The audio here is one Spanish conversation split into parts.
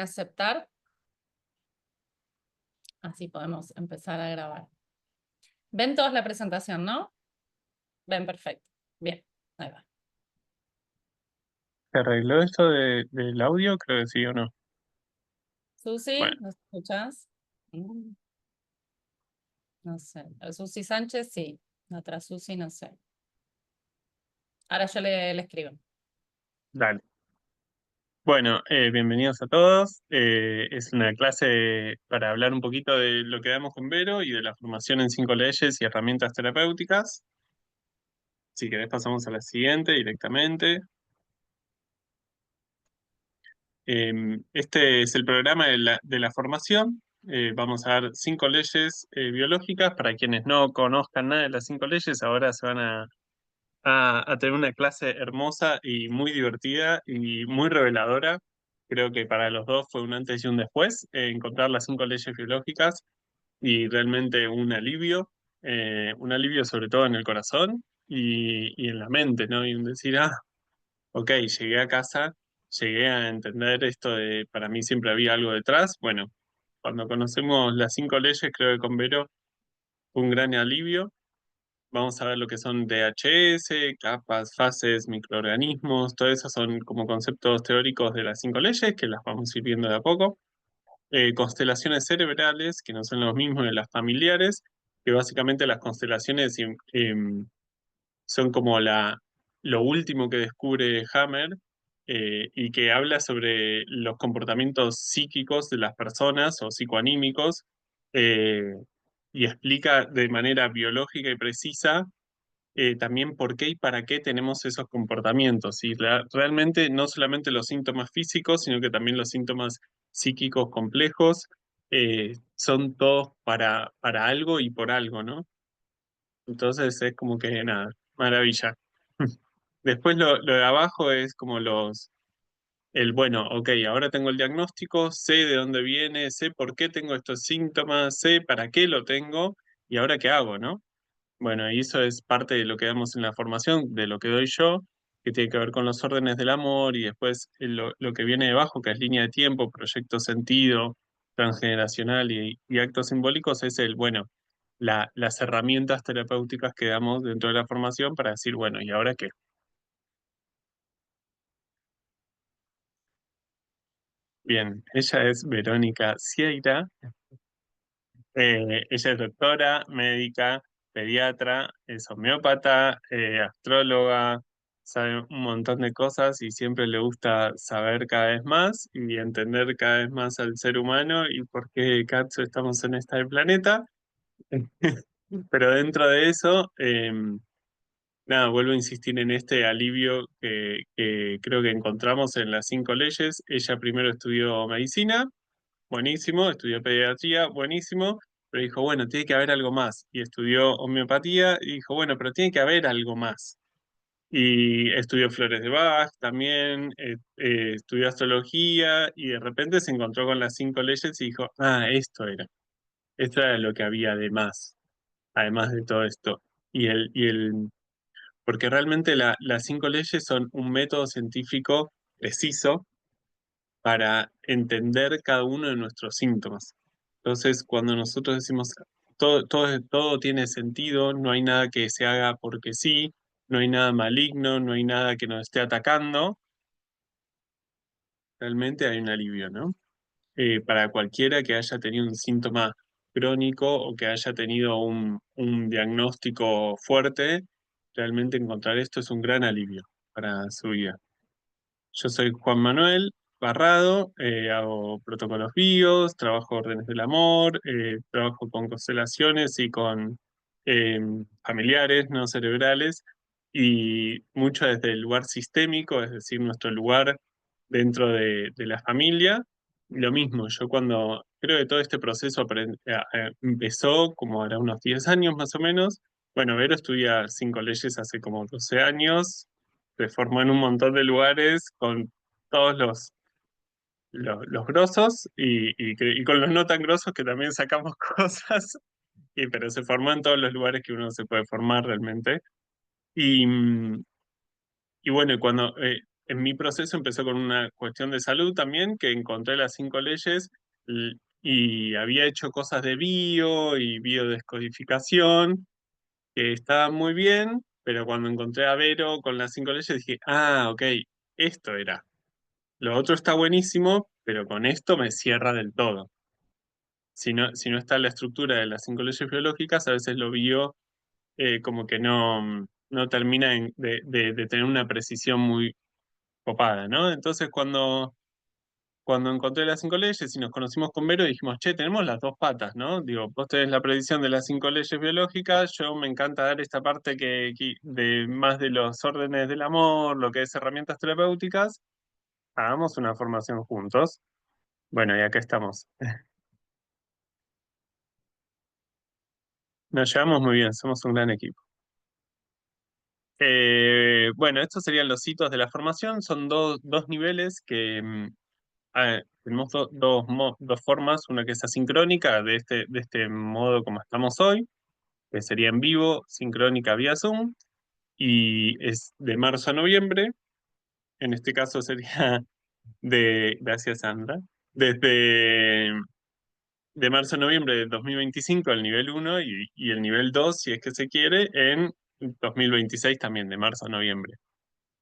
aceptar, así podemos empezar a grabar. ¿Ven todos la presentación, no? Ven, perfecto. Bien, ahí va. ¿Se arregló esto del audio? Creo que sí o no. Susi, Bueno, ¿nos escuchás? No sé. Susi Sánchez, sí. La otra Susi, no sé. Ahora yo le escribo. dale. Bueno, bienvenidos a todos. Es una clase para hablar un poquito de lo que damos con Vero y de la formación en 5 leyes y herramientas terapéuticas. Si querés pasamos a la siguiente directamente. Este es el programa de la formación. Vamos a dar 5 leyes biológicas. Para quienes no conozcan nada de las 5 leyes, ahora se van a tener una clase hermosa y muy divertida y muy reveladora. Creo que para los dos fue un antes y un después, encontrar las 5 leyes biológicas y realmente un alivio sobre todo en el corazón y en la mente, ¿no? Y un decir, ok, llegué a casa, llegué a entender esto de, para mí siempre había algo detrás. Bueno, cuando conocemos las 5 leyes, creo que con Vero fue un gran alivio. Vamos a ver lo que son DHS, capas, fases, microorganismos, todo eso son como conceptos teóricos de las 5 leyes que las vamos a ir viendo de a poco. Constelaciones cerebrales, que no son los mismos de las familiares, que básicamente las constelaciones son como lo último que descubre Hammer y que habla sobre los comportamientos psíquicos de las personas o psicoanímicos eh, y explica de manera biológica y precisa también por qué y para qué tenemos esos comportamientos. Y realmente no solamente los síntomas físicos, sino que también los síntomas psíquicos complejos son todos para algo y por algo, ¿no? Entonces es como que nada, maravilla. Después lo de abajo es como bueno, ok, ahora tengo el diagnóstico, sé de dónde viene, sé por qué tengo estos síntomas, sé para qué lo tengo y ahora qué hago, ¿no? Bueno, y eso es parte de lo que damos en la formación, de lo que doy yo, que tiene que ver con los órdenes del amor y después lo que viene debajo, que es línea de tiempo, proyecto sentido, transgeneracional y actos simbólicos, es bueno, las herramientas terapéuticas que damos dentro de la formación para decir, bueno, ¿y ahora qué? Bien, ella es Verónica Sieira. Ella es doctora, médica, pediatra, es homeópata, astróloga, sabe un montón de cosas y siempre le gusta saber cada vez más y entender cada vez más al ser humano y por qué Katsu estamos en este planeta. Pero dentro de eso, nada, vuelvo a insistir en este alivio que creo que encontramos en las 5 leyes. Ella primero estudió medicina. Buenísimo, estudió pediatría, buenísimo, pero dijo, bueno, tiene que haber algo más. Y estudió homeopatía y dijo, bueno, pero tiene que haber algo más. Y estudió flores de Bach también, estudió astrología y de repente se encontró con las 5 leyes y dijo, esto era lo que había de más, además de todo esto. Porque realmente las 5 leyes son un método científico preciso para entender cada uno de nuestros síntomas. Entonces, cuando nosotros decimos todo tiene sentido, no hay nada que se haga porque sí, no hay nada maligno, no hay nada que nos esté atacando, realmente hay un alivio, ¿no? Para cualquiera que haya tenido un síntoma crónico o que haya tenido un diagnóstico fuerte, realmente encontrar esto es un gran alivio para su vida. Yo soy Juan Manuel Barrado, hago protocolos bios, trabajo órdenes del amor, trabajo con constelaciones y con eh, familiares no cerebrales y mucho desde el lugar sistémico, es decir, nuestro lugar dentro de la familia. Lo mismo, yo cuando creo que todo este proceso empezó como ahora unos 10 años más o menos. Bueno, Vero estudia 5 leyes hace como 12 años, se formó en un montón de lugares con todos los grosos y con los no tan grosos que también sacamos cosas, pero se formó en todos los lugares que uno se puede formar realmente. Y, y bueno, en mi proceso empezó con una cuestión de salud también, que encontré las 5 leyes y había hecho cosas de bio y biodescodificación, que estaban muy bien, pero cuando encontré a Vero con las 5 leyes dije, ah, ok, esto era. Lo otro está buenísimo, pero con esto me cierra del todo. Si no está la estructura de las 5 leyes biológicas, a veces lo bio como que no termina de tener una precisión muy copada, ¿no? Entonces cuando encontré las 5 leyes y nos conocimos con Vero, dijimos, che, tenemos las dos patas, ¿no? Digo, vos tenés la predicción de las 5 leyes biológicas, yo me encanta dar esta parte de más de los órdenes del amor, lo que es herramientas terapéuticas, hagamos una formación juntos. Bueno, y acá estamos. Nos llevamos muy bien, somos un gran equipo. Bueno, estos serían los hitos de la formación, son dos niveles que tenemos dos formas, una que es asincrónica, de este modo como estamos hoy, que sería en vivo, sincrónica vía Zoom, y es de marzo a noviembre, en este caso sería gracias Sandra, desde de marzo a noviembre de 2025 el nivel 1 y el nivel 2 si es que se quiere, en 2026 también, de marzo a noviembre.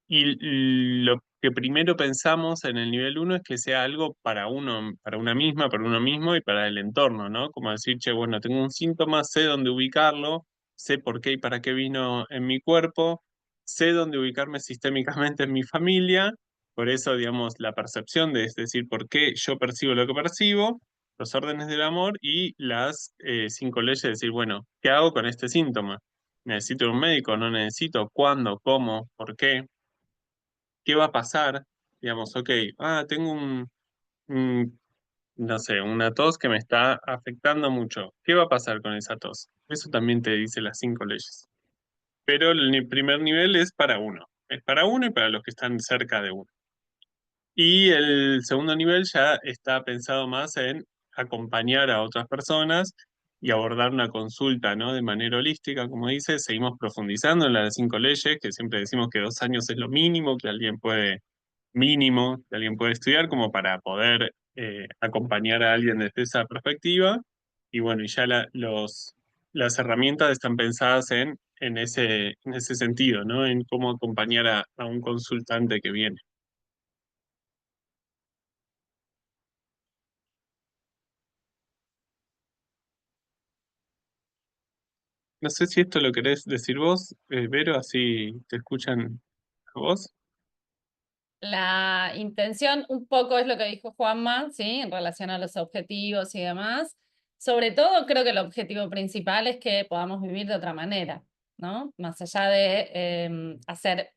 Y lo que primero pensamos en el nivel 1 es que sea algo para uno, para una misma, para uno mismo y para el entorno, ¿no? Como decir, che, bueno, tengo un síntoma, sé dónde ubicarlo, sé por qué y para qué vino en mi cuerpo, sé dónde ubicarme sistémicamente en mi familia, por eso, digamos, la percepción de, es decir, por qué yo percibo lo que percibo, los órdenes del amor y las 5 leyes, de decir, bueno, ¿qué hago con este síntoma? ¿Necesito un médico? ¿No necesito? ¿Cuándo? ¿Cómo? ¿Por qué? ¿Qué va a pasar? Digamos, ok, tengo un, no sé, una tos que me está afectando mucho. ¿Qué va a pasar con esa tos? Eso también te dice las 5 leyes. Pero el primer nivel es para uno. Es para uno y para los que están cerca de uno. Y el segundo nivel ya está pensado más en acompañar a otras personas y abordar una consulta, ¿no? De manera holística, como dice, seguimos profundizando en las 5 leyes, que siempre decimos que 2 años es lo mínimo que alguien puede estudiar como para poder acompañar a alguien desde esa perspectiva. Y bueno, y ya las herramientas están pensadas en ese sentido, ¿no? En cómo acompañar a un consultante que viene. No sé si esto lo querés decir vos, Vero, así te escuchan a vos. La intención un poco es lo que dijo Juanma, ¿sí? En relación a los objetivos y demás. Sobre todo, creo que el objetivo principal es que podamos vivir de otra manera, ¿no? Más allá de hacer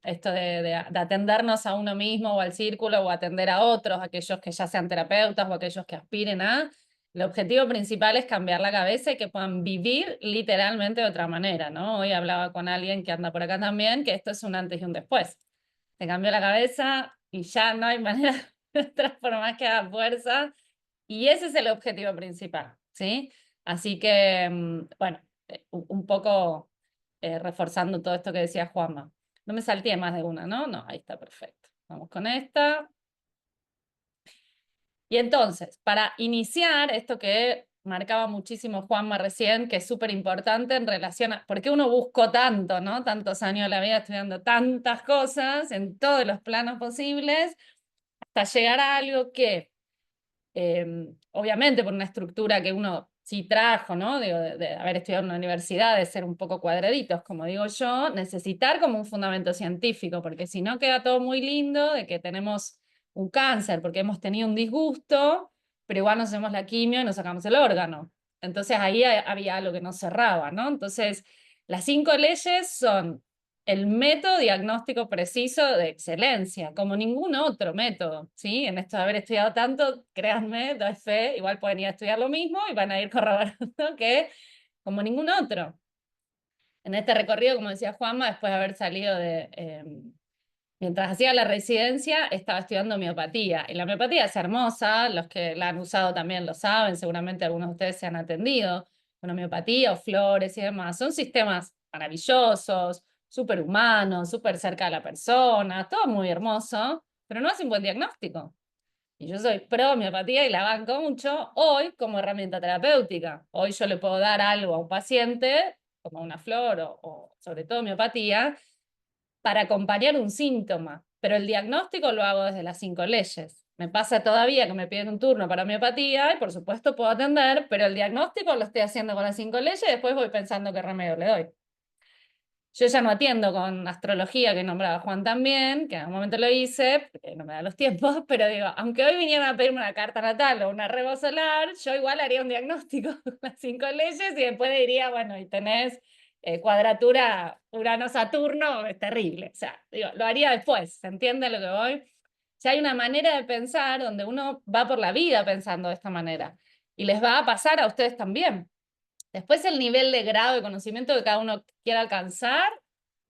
esto de atendernos a uno mismo o al círculo o atender a otros, aquellos que ya sean terapeutas o aquellos que aspiren a. El objetivo principal es cambiar la cabeza y que puedan vivir literalmente de otra manera, ¿no? Hoy hablaba con alguien que anda por acá también, que esto es un antes y un después. Se cambió la cabeza y ya no hay manera de transformar que haga fuerza. Y ese es el objetivo principal, ¿sí? Así que, bueno, un poco reforzando todo esto que decía Juanma. No me salté más de una, ¿no? No, ahí está perfecto. Vamos con esta. Y entonces, para iniciar esto que marcaba muchísimo Juanma recién, que es súper importante en relación a por qué uno buscó tanto, ¿no? Tantos años de la vida estudiando tantas cosas en todos los planos posibles, hasta llegar a algo que, obviamente por una estructura que uno sí trajo, ¿no? Digo, de haber estudiado en una universidad, de ser un poco cuadraditos, como digo yo, necesitar como un fundamento científico, porque si no queda todo muy lindo de que tenemos un cáncer porque hemos tenido un disgusto, pero igual nos hacemos la quimio y nos sacamos el órgano. Entonces ahí había algo que no cerraba, ¿no? Entonces, las 5 leyes son el método diagnóstico preciso de excelencia, como ningún otro método, ¿sí? En esto de haber estudiado tanto, créanme, doy fe, igual pueden ir a estudiar lo mismo y van a ir corroborando que como ningún otro. En este recorrido, como decía Juanma, después de haber salido mientras hacía la residencia, estaba estudiando homeopatía. Y la homeopatía es hermosa, los que la han usado también lo saben, seguramente algunos de ustedes se han atendido con homeopatía o flores y demás. Son sistemas maravillosos, súper humano, súper cerca de la persona, todo muy hermoso, pero no hace un buen diagnóstico. Y yo soy pro homeopatía y la banco mucho hoy como herramienta terapéutica. Hoy yo le puedo dar algo a un paciente, como una flor o sobre todo homeopatía, para acompañar un síntoma, pero el diagnóstico lo hago desde las 5 leyes. Me pasa todavía que me piden un turno para homeopatía y por supuesto puedo atender, pero el diagnóstico lo estoy haciendo con las 5 leyes y después voy pensando qué remedio le doy. Yo ya no atiendo con astrología, que nombraba Juan también, que en un momento lo hice, porque no me da los tiempos, pero digo, aunque hoy vinieran a pedirme una carta natal o una reba solar, yo igual haría un diagnóstico con las 5 leyes y después diría, bueno, y tenés cuadratura Urano-Saturno, es terrible. O sea, digo, lo haría después, ¿se entiende lo que voy? Ya hay una manera de pensar donde uno va por la vida pensando de esta manera. Y les va a pasar a ustedes también. Después el nivel de grado de conocimiento que cada uno quiera alcanzar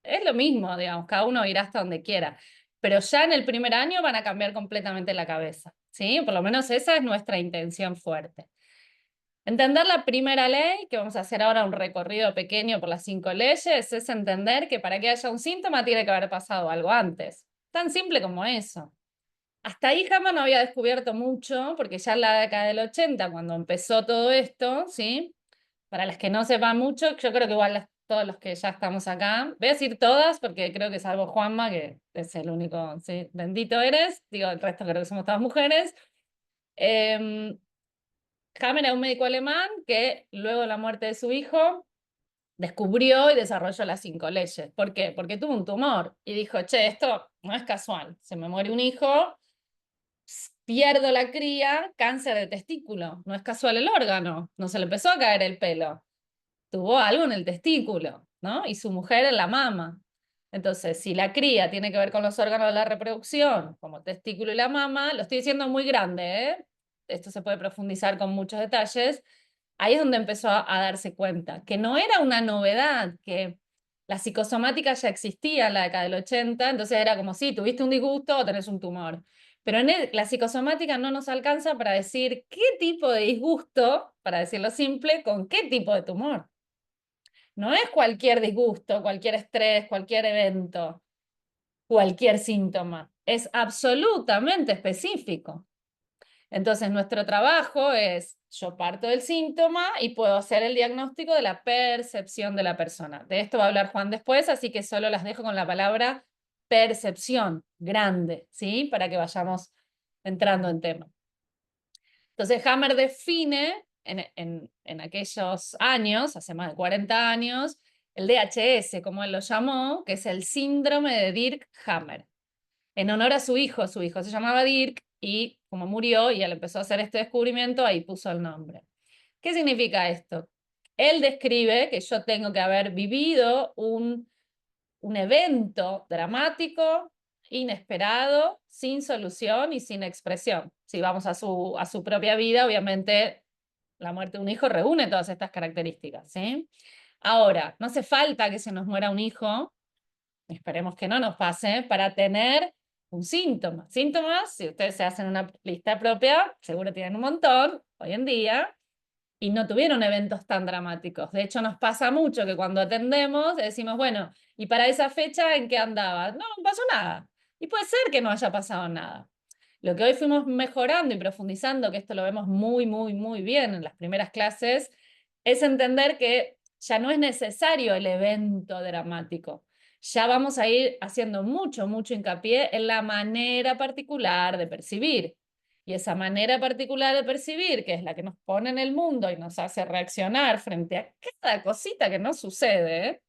es lo mismo, digamos, cada uno irá hasta donde quiera. Pero ya en el primer año van a cambiar completamente la cabeza, ¿sí? Por lo menos esa es nuestra intención fuerte. Entender la primera ley, que vamos a hacer ahora un recorrido pequeño por las 5 leyes, es entender que para que haya un síntoma tiene que haber pasado algo antes. Tan simple como eso. Hasta ahí jamás no había descubierto mucho, porque ya en la década del 80, cuando empezó todo esto, ¿sí? Para las que no sepan mucho, yo creo que igual todos los que ya estamos acá, voy a decir todas porque creo que salvo Juanma, que es el único, sí, bendito eres, digo, el resto creo que somos todas mujeres. Hammer era un médico alemán que luego de la muerte de su hijo descubrió y desarrolló las 5 leyes. ¿Por qué? Porque tuvo un tumor y dijo, che, esto no es casual, se me muere un hijo, pierdo la cría, cáncer de testículo, no es casual el órgano, no se le empezó a caer el pelo, tuvo algo en el testículo, ¿no? Y su mujer en la mama. Entonces, si la cría tiene que ver con los órganos de la reproducción, como testículo y la mama, lo estoy diciendo muy grande, ¿eh? Esto se puede profundizar con muchos detalles. Ahí es donde empezó a darse cuenta que no era una novedad, que la psicosomática ya existía en la década del 80, entonces era como, sí, tuviste un disgusto o tenés un tumor. Pero la psicosomática no nos alcanza para decir qué tipo de disgusto, para decirlo simple, con qué tipo de tumor. No es cualquier disgusto, cualquier estrés, cualquier evento, cualquier síntoma. Es absolutamente específico. Entonces, nuestro trabajo es, yo parto del síntoma y puedo hacer el diagnóstico de la percepción de la persona. De esto va a hablar Juan después, así que solo las dejo con la palabra percepción, grande, ¿sí? Para que vayamos entrando en tema. Entonces, Hammer define en aquellos años, hace más de 40 años, el DHS, como él lo llamó, que es el síndrome de Dirk-Hammer, en honor a su hijo se llamaba Dirk y como murió y él empezó a hacer este descubrimiento, ahí puso el nombre. ¿Qué significa esto? Él describe que yo tengo que haber vivido un evento dramático, inesperado, sin solución y sin expresión. Si vamos a su propia vida, obviamente la muerte de un hijo reúne todas estas características, ¿sí? Ahora, no hace falta que se nos muera un hijo, esperemos que no nos pase, para tener un síntoma. Síntomas, si ustedes se hacen una lista propia, seguro tienen un montón hoy en día, y no tuvieron eventos tan dramáticos. De hecho, nos pasa mucho que cuando atendemos decimos, bueno, ¿y para esa fecha en qué andaba? No, no pasó nada. Y puede ser que no haya pasado nada. Lo que hoy fuimos mejorando y profundizando, que esto lo vemos muy, muy, muy bien en las primeras clases, es entender que ya no es necesario el evento dramático. Ya vamos a ir haciendo mucho, mucho hincapié en la manera particular de percibir. Y esa manera particular de percibir, que es la que nos pone en el mundo y nos hace reaccionar frente a cada cosita que nos sucede,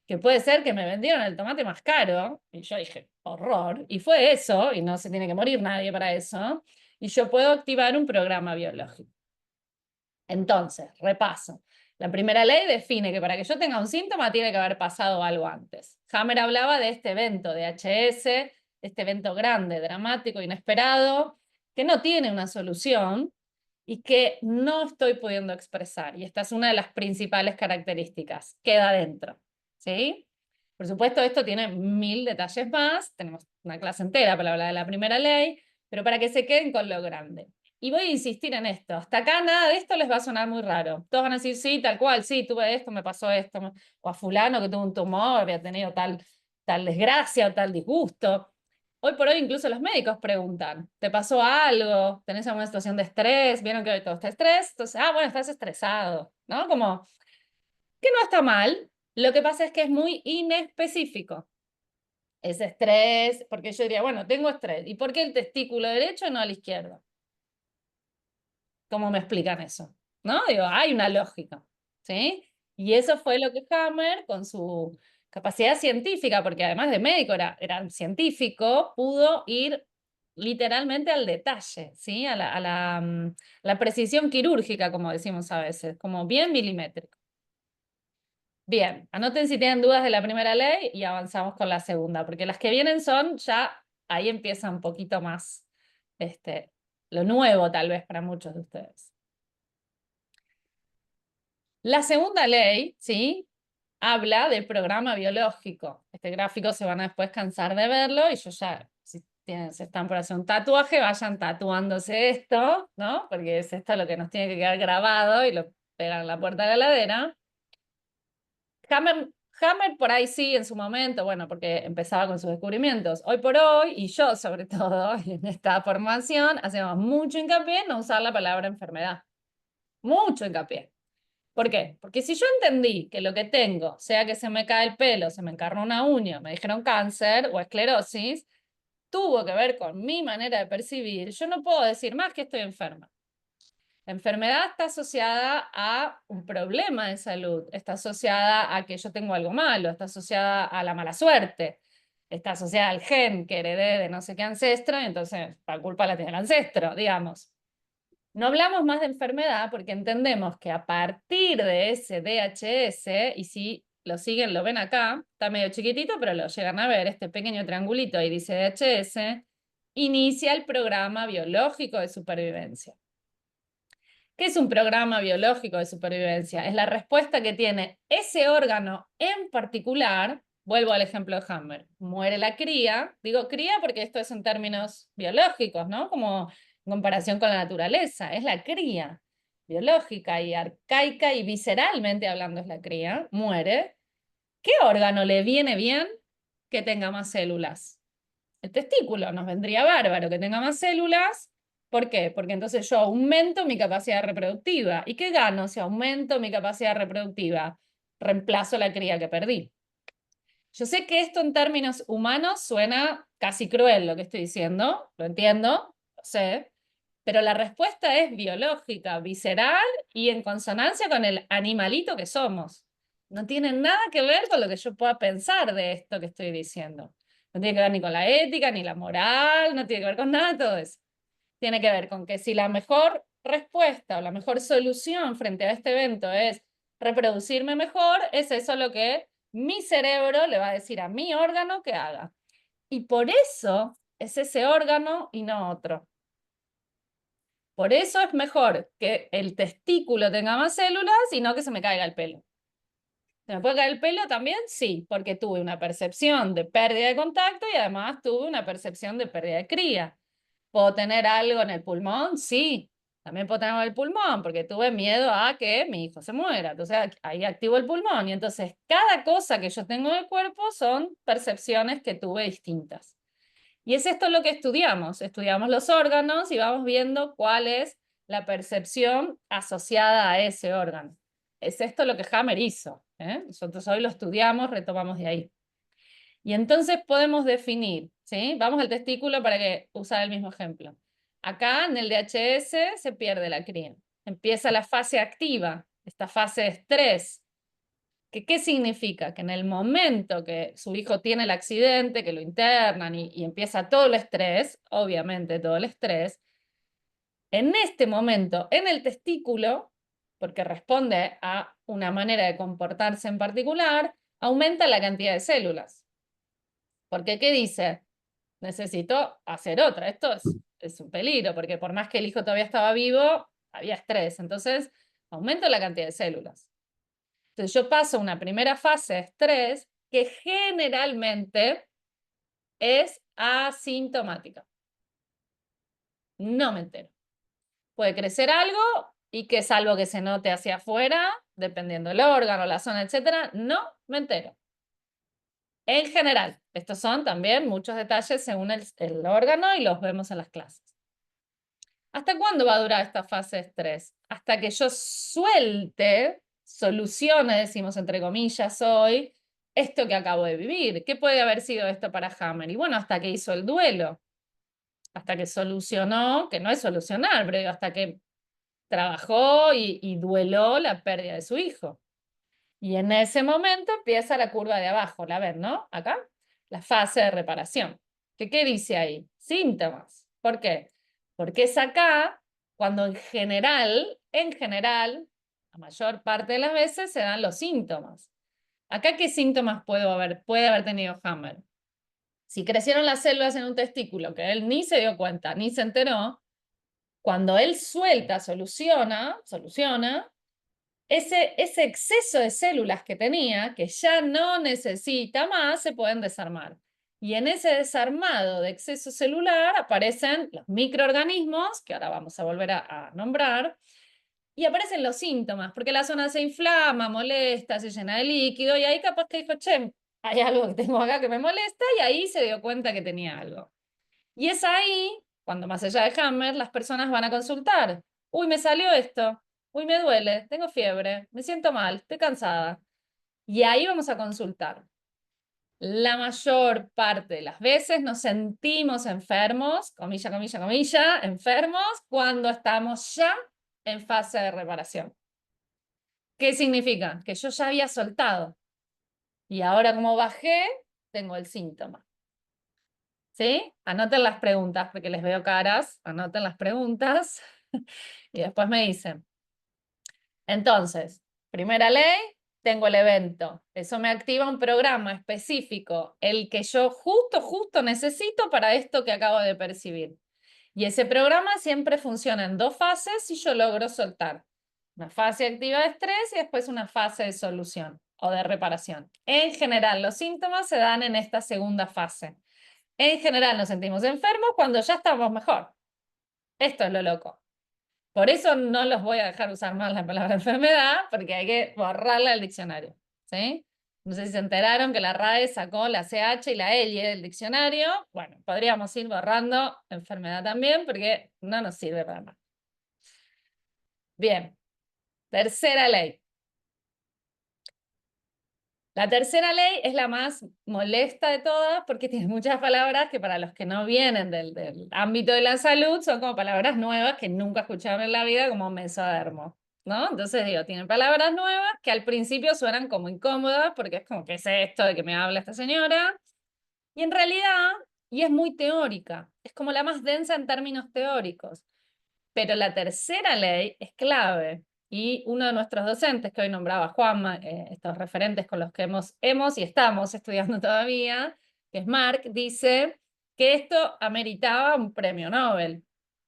que puede ser que me vendieron el tomate más caro, y yo dije, horror, y fue eso, y no se tiene que morir nadie para eso, y yo puedo activar un programa biológico. Entonces, repaso. La primera ley define que para que yo tenga un síntoma tiene que haber pasado algo antes. Hammer hablaba de este evento de HS, este evento grande, dramático, inesperado, que no tiene una solución y que no estoy pudiendo expresar. Y esta es una de las principales características. Queda dentro. ¿Sí? Por supuesto, esto tiene 1000 detalles más. Tenemos una clase entera para hablar de la primera ley, pero para que se queden con lo grande. Y voy a insistir en esto. Hasta acá nada de esto les va a sonar muy raro. Todos van a decir, sí, tal cual, sí, tuve esto, me pasó esto. O a fulano que tuvo un tumor, había tenido tal desgracia o tal disgusto. Hoy por hoy incluso los médicos preguntan, ¿te pasó algo? ¿Tenés alguna situación de estrés? ¿Vieron que hoy todo está estrés? Entonces, bueno, estás estresado, ¿no? Como que no está mal. Lo que pasa es que es muy inespecífico. Es estrés, porque yo diría, bueno, tengo estrés. ¿Y por qué el testículo derecho y no al izquierdo? ¿Cómo me explican eso? ¿No? Digo, hay una lógica, ¿sí? Y eso fue lo que Hammer, con su capacidad científica, porque además de médico era científico, pudo ir literalmente al detalle, ¿sí? La precisión quirúrgica, como decimos a veces, como bien milimétrico. Bien, anoten si tienen dudas de la primera ley y avanzamos con la segunda, porque las que vienen son ya, ahí empieza un poquito más, lo nuevo tal vez para muchos de ustedes. La segunda ley, ¿sí? Habla del programa biológico. Este gráfico se van a después cansar de verlo y yo ya, si se están por hacer un tatuaje, vayan tatuándose esto, ¿no? Porque es esto lo que nos tiene que quedar grabado y lo pegan en la puerta de la heladera. Hammer por ahí sí, en su momento, bueno, porque empezaba con sus descubrimientos. Hoy por hoy, y yo sobre todo, en esta formación, hacemos mucho hincapié en no usar la palabra enfermedad. Mucho hincapié. ¿Por qué? Porque si yo entendí que lo que tengo, sea que se me cae el pelo, se me encarna una uña, me dijeron cáncer o esclerosis, tuvo que ver con mi manera de percibir, yo no puedo decir más que estoy enferma. La enfermedad está asociada a un problema de salud, está asociada a que yo tengo algo malo, está asociada a la mala suerte, está asociada al gen que heredé de no sé qué ancestro, y entonces la culpa la tiene el ancestro, digamos. No hablamos más de enfermedad porque entendemos que a partir de ese DHS, y si lo siguen, lo ven acá, está medio chiquitito, pero lo llegan a ver, este pequeño triangulito ahí dice DHS, inicia el programa biológico de supervivencia. ¿Qué es un programa biológico de supervivencia? Es la respuesta que tiene ese órgano en particular. Vuelvo al ejemplo de Hammer. Muere la cría. Digo cría porque esto es en términos biológicos, ¿no? Como en comparación con la naturaleza. Es la cría biológica y arcaica y visceralmente hablando es la cría. Muere. ¿Qué órgano le viene bien que tenga más células? El testículo. Nos vendría bárbaro que tenga más células. ¿Por qué? Porque entonces yo aumento mi capacidad reproductiva. ¿Y qué gano si aumento mi capacidad reproductiva? Reemplazo la cría que perdí. Yo sé que esto en términos humanos suena casi cruel lo que estoy diciendo, lo entiendo, lo sé, pero la respuesta es biológica, visceral y en consonancia con el animalito que somos. No tiene nada que ver con lo que yo pueda pensar de esto que estoy diciendo. No tiene que ver ni con la ética, ni la moral, no tiene que ver con nada de todo eso. Tiene que ver con que si la mejor respuesta o la mejor solución frente a este evento es reproducirme mejor, es eso lo que mi cerebro le va a decir a mi órgano que haga. Y por eso es ese órgano y no otro. Por eso es mejor que el testículo tenga más células y no que se me caiga el pelo. ¿Se me puede caer el pelo también? Sí, porque tuve una percepción de pérdida de contacto y además tuve una percepción de pérdida de cría. ¿Puedo tener algo en el pulmón? Sí, también puedo tener algo en el pulmón porque tuve miedo a que mi hijo se muera. Entonces ahí activo el pulmón y entonces cada cosa que yo tengo en el cuerpo son percepciones que tuve distintas. Y es esto lo que estudiamos. Estudiamos los órganos y vamos viendo cuál es la percepción asociada a ese órgano. Es esto lo que Hammer hizo, ¿eh? Nosotros hoy lo estudiamos, retomamos de ahí. Y entonces podemos definir, ¿sí? Vamos al testículo para que usar el mismo ejemplo. Acá en el DHS se pierde la cría. Empieza la fase activa, esta fase de estrés. ¿Qué significa? Que en el momento que su hijo tiene el accidente, que lo internan y empieza todo el estrés, obviamente todo el estrés, en este momento, en el testículo, porque responde a una manera de comportarse en particular, aumenta la cantidad de células. Porque, ¿qué dice? Necesito hacer otra. Esto es un peligro, porque por más que el hijo todavía estaba vivo, había estrés. Entonces, aumento la cantidad de células. Entonces, yo paso una primera fase de estrés que generalmente es asintomática. No me entero. puede crecer algo y que salvo que se note hacia afuera, dependiendo del órgano, la zona, etcétera, no me entero. En general, estos son también muchos detalles según el órgano y los vemos en las clases. ¿Hasta cuándo va a durar esta fase de estrés? Hasta que yo suelte, solucione, decimos entre comillas hoy, esto que acabo de vivir. ¿Qué puede haber sido esto para Hammer? Y bueno, hasta que hizo el duelo, hasta que solucionó, que no es solucionar, pero hasta que trabajó y dueló la pérdida de su hijo. Y en ese momento empieza la curva de abajo, ¿la ven, no? Acá, la fase de reparación. ¿Qué dice ahí? Síntomas. ¿Por qué? Porque es acá cuando en general, la mayor parte de las veces se dan los síntomas. Acá, ¿qué síntomas puede haber tenido Hammer? Si crecieron las células en un testículo, que él ni se dio cuenta, ni se enteró, cuando él suelta, soluciona, ese exceso de células que tenía, que ya no necesita más, se pueden desarmar. Y en ese desarmado de exceso celular aparecen los microorganismos, que ahora vamos a volver a nombrar, y aparecen los síntomas, porque la zona se inflama, molesta, se llena de líquido, y ahí capaz que dijo, che, hay algo que tengo acá que me molesta, y ahí se dio cuenta que tenía algo. Y es ahí, cuando más allá de Hammer, las personas van a consultar. Uy, me salió esto. Uy, me duele, tengo fiebre, me siento mal, estoy cansada. Y ahí vamos a consultar. La mayor parte de las veces nos sentimos enfermos, comilla, comilla, comilla, enfermos, cuando estamos ya en fase de reparación. ¿Qué significa? Que yo ya había soltado. Y ahora como bajé, tengo el síntoma. ¿Sí? Anoten las preguntas, porque les veo caras. Anoten las preguntas y después me dicen. Entonces, primera ley, tengo el evento. Eso me activa un programa específico, el que yo justo necesito para esto que acabo de percibir. Y ese programa siempre funciona en dos fases y yo logro soltar. Una fase activa de estrés y después una fase de solución o de reparación. En general, los síntomas se dan en esta segunda fase. En general nos sentimos enfermos cuando ya estamos mejor. Esto es lo loco. Por eso no los voy a dejar usar más la palabra enfermedad, porque hay que borrarla del diccionario. ¿Sí? No sé si se enteraron que la RAE sacó la CH y la L del diccionario. Bueno, podríamos ir borrando enfermedad también, porque no nos sirve para nada. Bien, tercera ley. La tercera ley es la más molesta de todas porque tiene muchas palabras que para los que no vienen del ámbito de la salud son como palabras nuevas que nunca escucharon en la vida, como mesodermo, ¿no? Entonces digo, tienen palabras nuevas que al principio suenan como incómodas porque es como, ¿qué es esto de que me habla esta señora? Y en realidad, y es muy teórica, es como la más densa en términos teóricos. Pero la tercera ley es clave. Y uno de nuestros docentes, que hoy nombraba Juanma, estos referentes con los que hemos y estamos estudiando todavía, que es Mark, dice que esto ameritaba un premio Nobel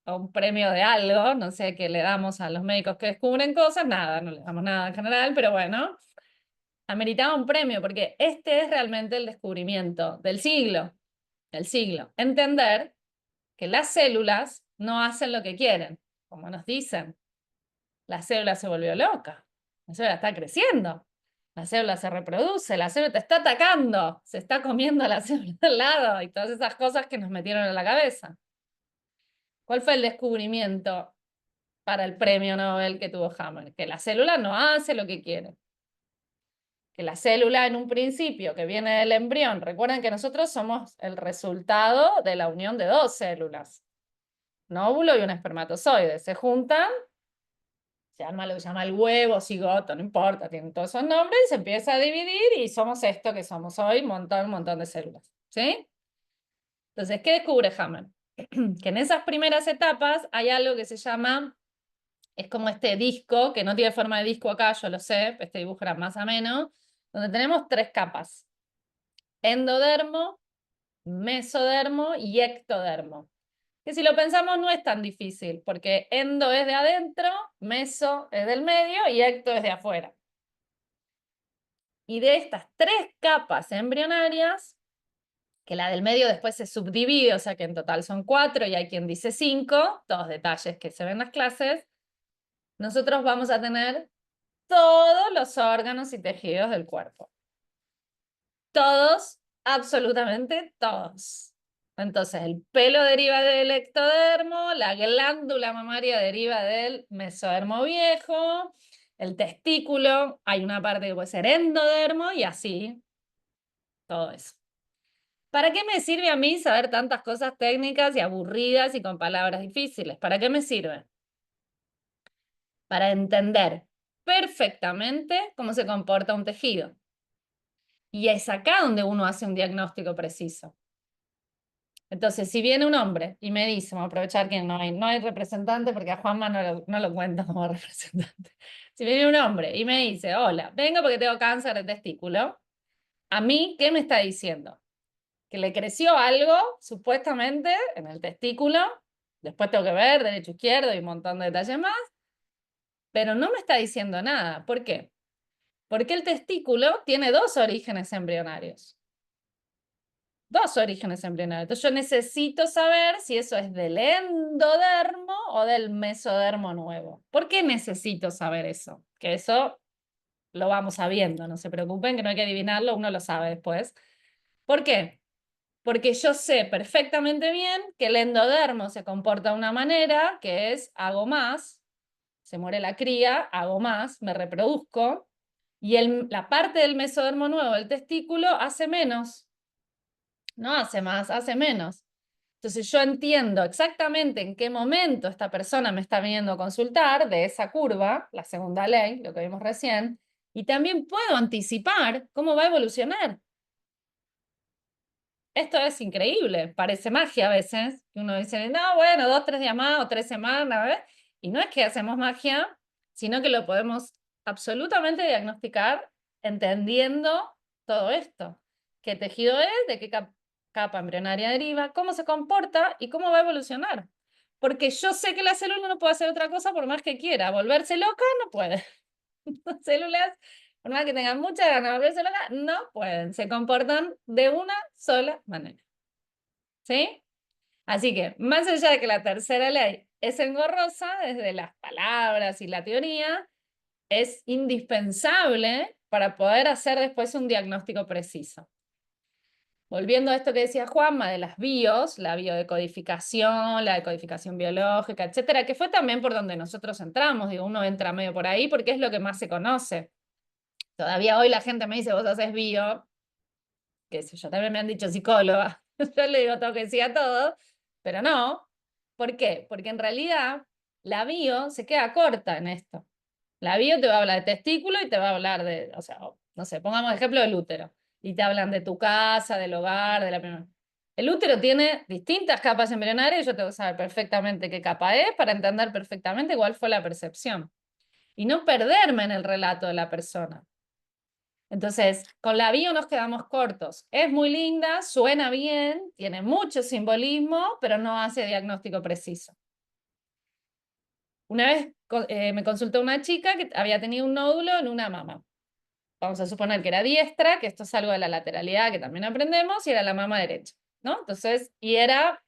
o un premio de algo, no sé qué le damos a los médicos que descubren cosas, nada, no le damos nada en general, pero bueno, ameritaba un premio porque este es realmente el descubrimiento del siglo. Entender que las células no hacen lo que quieren, como nos dicen. La célula se volvió loca, la célula está creciendo, la célula se reproduce, la célula te está atacando, se está comiendo la célula al lado y todas esas cosas que nos metieron en la cabeza. ¿Cuál fue el descubrimiento para el premio Nobel que tuvo Hammer? Que la célula no hace lo que quiere. Que la célula en un principio que viene del embrión, recuerden que nosotros somos el resultado de la unión de dos células, un óvulo y un espermatozoide, se juntan, se llama lo que se llama el huevo, cigoto, no importa, tienen todos esos nombres, y se empieza a dividir y somos esto que somos hoy, un montón de células, ¿sí? Entonces, ¿qué descubre Hammer? Que en esas primeras etapas hay algo que se llama, es como este disco, que no tiene forma de disco acá, yo lo sé, este dibujo era más o menos, donde tenemos tres capas, endodermo, mesodermo y ectodermo. Que si lo pensamos no es tan difícil, porque endo es de adentro, meso es del medio y ecto es de afuera. Y de estas tres capas embrionarias, que la del medio después se subdivide, o sea que en total son 4 y hay quien dice 5, todos detalles que se ven en las clases, nosotros vamos a tener todos los órganos y tejidos del cuerpo. Todos, absolutamente todos. Entonces, el pelo deriva del ectodermo, la glándula mamaria deriva del mesodermo viejo, el testículo, hay una parte que puede ser endodermo y así, todo eso. ¿Para qué me sirve a mí saber tantas cosas técnicas y aburridas y con palabras difíciles? ¿Para qué me sirve? Para entender perfectamente cómo se comporta un tejido. Y es acá donde uno hace un diagnóstico preciso. Entonces, si viene un hombre y me dice, vamos a aprovechar que no hay representante porque a Juanma no lo cuento como representante. Si viene un hombre y me dice, hola, vengo porque tengo cáncer de testículo, ¿a mí qué me está diciendo? Que le creció algo, supuestamente, en el testículo, después tengo que ver derecho, izquierdo y un montón de detalles más, pero no me está diciendo nada. ¿Por qué? Porque el testículo tiene 2 orígenes embrionarios. 2 orígenes embrionarios. Entonces yo necesito saber si eso es del endodermo o del mesodermo nuevo. ¿Por qué necesito saber eso? Que eso lo vamos sabiendo, no se preocupen, que no hay que adivinarlo, uno lo sabe después. ¿Por qué? Porque yo sé perfectamente bien que el endodermo se comporta de una manera, que es hago más, se muere la cría, hago más, me reproduzco, y la parte del mesodermo nuevo, el testículo, hace menos. No hace más, hace menos. Entonces yo entiendo exactamente en qué momento esta persona me está viniendo a consultar de esa curva, la segunda ley, lo que vimos recién, y también puedo anticipar cómo va a evolucionar. Esto es increíble, parece magia a veces, que uno dice, no, bueno, 2, 3 días más o 3 semanas, ¿ves? Y no es que hacemos magia, sino que lo podemos absolutamente diagnosticar entendiendo todo esto. ¿Qué tejido es? ¿De qué capa embrionaria deriva? ¿Cómo se comporta? ¿Y cómo va a evolucionar? Porque yo sé que la célula no puede hacer otra cosa por más que quiera. Volverse loca no puede. Las células, por más que tengan muchas ganas de volverse locas, no pueden. Se comportan de una sola manera. ¿Sí? Así que, más allá de que la tercera ley es engorrosa, desde las palabras y la teoría, es indispensable para poder hacer después un diagnóstico preciso. Volviendo a esto que decía Juanma de las bios, la biodecodificación, la decodificación biológica, etcétera, que fue también por donde nosotros entramos, digo, uno entra medio por ahí porque es lo que más se conoce. Todavía hoy la gente me dice, vos haces bio, qué sé yo, también me han dicho psicóloga. Yo le digo todo que sí a todo, pero no. ¿Por qué? Porque en realidad la bio se queda corta en esto. La bio te va a hablar de testículo y te va a hablar de, o sea, no sé, pongamos ejemplo del útero. Y te hablan de tu casa, del hogar, de la primera. El útero tiene distintas capas embrionarias y yo tengo que saber perfectamente qué capa es para entender perfectamente cuál fue la percepción. Y no perderme en el relato de la persona. Entonces, con la bio nos quedamos cortos. Es muy linda, suena bien, tiene mucho simbolismo, pero no hace diagnóstico preciso. Una vez me consultó una chica que había tenido un nódulo en una mama. Vamos a suponer que era diestra, que esto es algo de la lateralidad que también aprendemos, y era la mama derecha, ¿no? Entonces, y era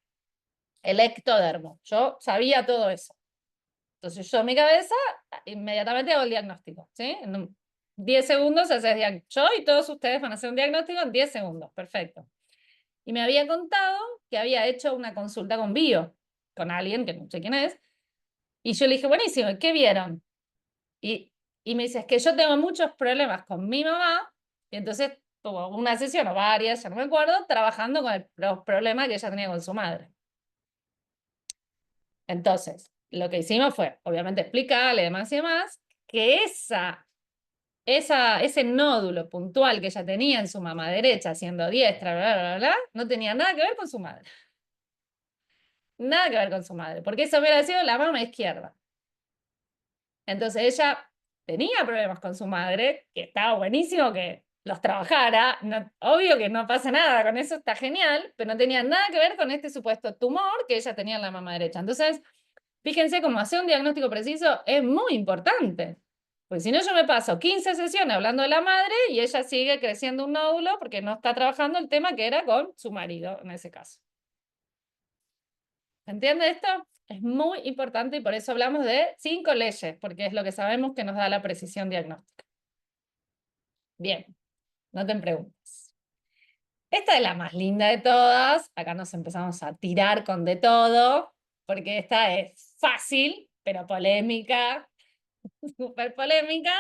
el ectodermo. Yo sabía todo eso. Entonces yo en mi cabeza inmediatamente hago el diagnóstico, ¿sí? En 10 segundos haces diagnóstico. Yo y todos ustedes van a hacer un diagnóstico en 10 segundos, perfecto. Y me había contado que había hecho una consulta con bio, con alguien que no sé quién es, y yo le dije, buenísimo, ¿qué vieron? Y me dice, es que yo tengo muchos problemas con mi mamá, y entonces tuvo una sesión o varias, ya no me acuerdo, trabajando con los problemas que ella tenía con su madre. Entonces, lo que hicimos fue, obviamente, explicarle demás y demás, que ese nódulo puntual que ella tenía en su mama derecha, siendo diestra, bla, bla, bla, no tenía nada que ver con su madre. Nada que ver con su madre, porque eso hubiera sido la mama izquierda. Entonces ella tenía problemas con su madre, que estaba buenísimo que los trabajara, obvio que no pasa nada, con eso está genial, pero no tenía nada que ver con este supuesto tumor que ella tenía en la mama derecha. Entonces, fíjense cómo hacer un diagnóstico preciso es muy importante. Pues si no, yo me paso 15 sesiones hablando de la madre y ella sigue creciendo un nódulo porque no está trabajando el tema que era con su marido en ese caso. ¿Se entiende esto? Es muy importante y por eso hablamos de 5 leyes, porque es lo que sabemos que nos da la precisión diagnóstica. Bien, no te preguntes. Esta es la más linda de todas. Acá nos empezamos a tirar con de todo, porque esta es fácil, pero polémica, súper polémica,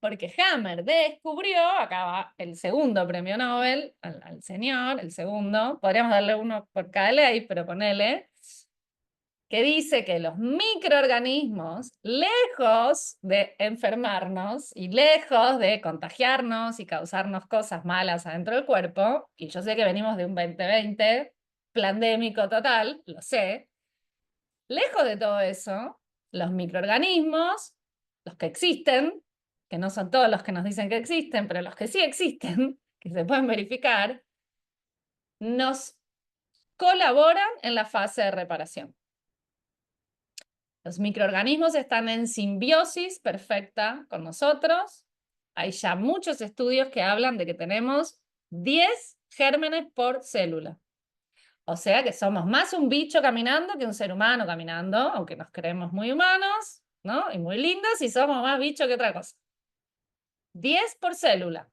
porque Hammer descubrió, acá va el segundo premio Nobel, al señor, el segundo, podríamos darle uno por cada ley, pero ponele, que dice que los microorganismos, lejos de enfermarnos y lejos de contagiarnos y causarnos cosas malas adentro del cuerpo, y yo sé que venimos de un 2020 pandémico total, lo sé, lejos de todo eso, los microorganismos, los que existen, que no son todos los que nos dicen que existen, pero los que sí existen, que se pueden verificar, nos colaboran en la fase de reparación. Los microorganismos están en simbiosis perfecta con nosotros. Hay ya muchos estudios que hablan de que tenemos 10 gérmenes por célula. O sea que somos más un bicho caminando que un ser humano caminando, aunque nos creemos muy humanos, ¿no? Y muy lindos, y somos más bicho que otra cosa. 10 por célula.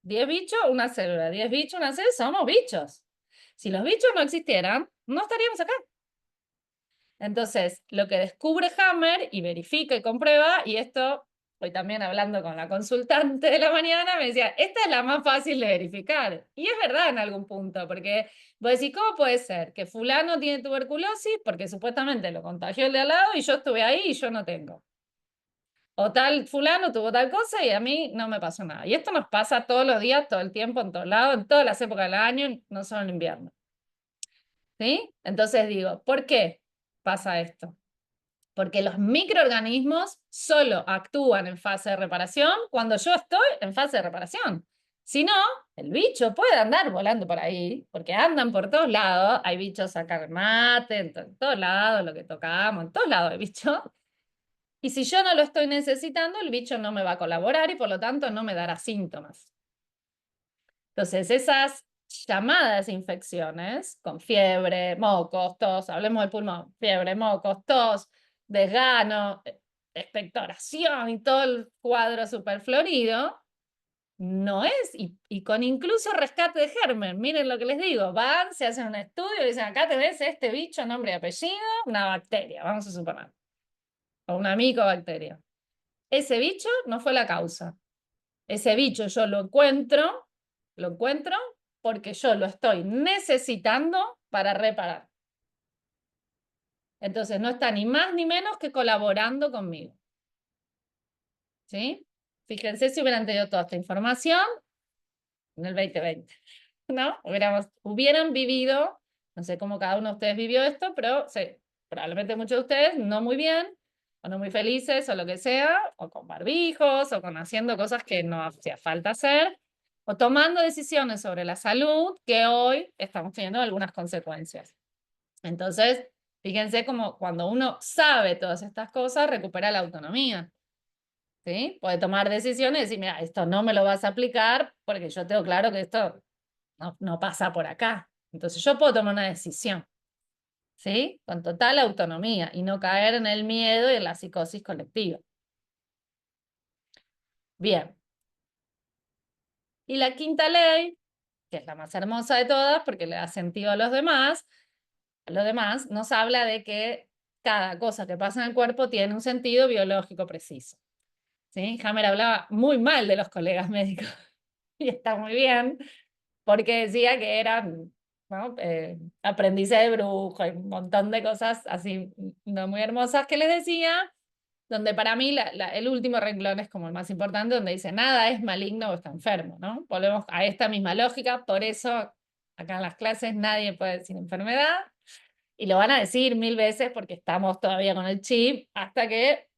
10 bichos, una célula. 10 bichos, una célula. Somos bichos. Si los bichos no existieran, no estaríamos acá. Entonces, lo que descubre Hammer y verifica y comprueba, y esto, hoy también hablando con la consultante de la mañana, me decía, esta es la más fácil de verificar. Y es verdad en algún punto, porque vos decís, ¿cómo puede ser que fulano tiene tuberculosis? Porque supuestamente lo contagió el de al lado y yo estuve ahí y yo no tengo. O tal fulano tuvo tal cosa y a mí no me pasó nada. Y esto nos pasa todos los días, todo el tiempo, en todos lados, en todas las épocas del año, no solo en invierno. ¿Sí? Entonces digo, ¿por qué pasa esto? Porque los microorganismos solo actúan en fase de reparación cuando yo estoy en fase de reparación. Si no, el bicho puede andar volando por ahí, porque andan por todos lados. Hay bichos acá en mate, en todos lados, lo que tocamos, en todos lados hay bichos. Y si yo no lo estoy necesitando, el bicho no me va a colaborar y por lo tanto no me dará síntomas. Entonces, esas llamadas infecciones con fiebre, mocos, tos, hablemos del pulmón, fiebre, mocos, tos, desgano, expectoración y todo el cuadro superflorido, no es, y con incluso rescate de germen, miren lo que les digo, van, se hacen un estudio y dicen, acá tenés este bicho, nombre y apellido, una bacteria, vamos a suponer, o una micobacteria. Ese bicho no fue la causa. Ese bicho yo lo encuentro porque yo lo estoy necesitando para reparar. Entonces no está ni más ni menos que colaborando conmigo. ¿Sí? Fíjense si hubieran tenido toda esta información en el 2020, ¿no? Hubieran vivido, no sé cómo cada uno de ustedes vivió esto, pero sí, probablemente muchos de ustedes no muy bien, o no muy felices, o lo que sea, o con barbijos, o con haciendo cosas que no hacía falta hacer, o tomando decisiones sobre la salud que hoy estamos teniendo algunas consecuencias. Entonces, fíjense como cuando uno sabe todas estas cosas, recupera la autonomía. ¿Sí? Puede tomar decisiones y decir, mira, esto no me lo vas a aplicar porque yo tengo claro que esto no pasa por acá. Entonces yo puedo tomar una decisión, ¿sí? Con total autonomía y no caer en el miedo y en la psicosis colectiva. Bien. Y la quinta ley, que es la más hermosa de todas porque le da sentido a los demás, nos habla de que cada cosa que pasa en el cuerpo tiene un sentido biológico preciso. ¿Sí? Hammer hablaba muy mal de los colegas médicos y está muy bien, porque decía que eran, ¿no? Aprendices de brujo y un montón de cosas así no muy hermosas que les decía, donde para mí el último renglón es como el más importante, donde dice nada es maligno o está enfermo, ¿no? Volvemos a esta misma lógica, por eso acá en las clases nadie puede decir enfermedad, y lo van a decir 1000 veces porque estamos todavía con el chip, hasta que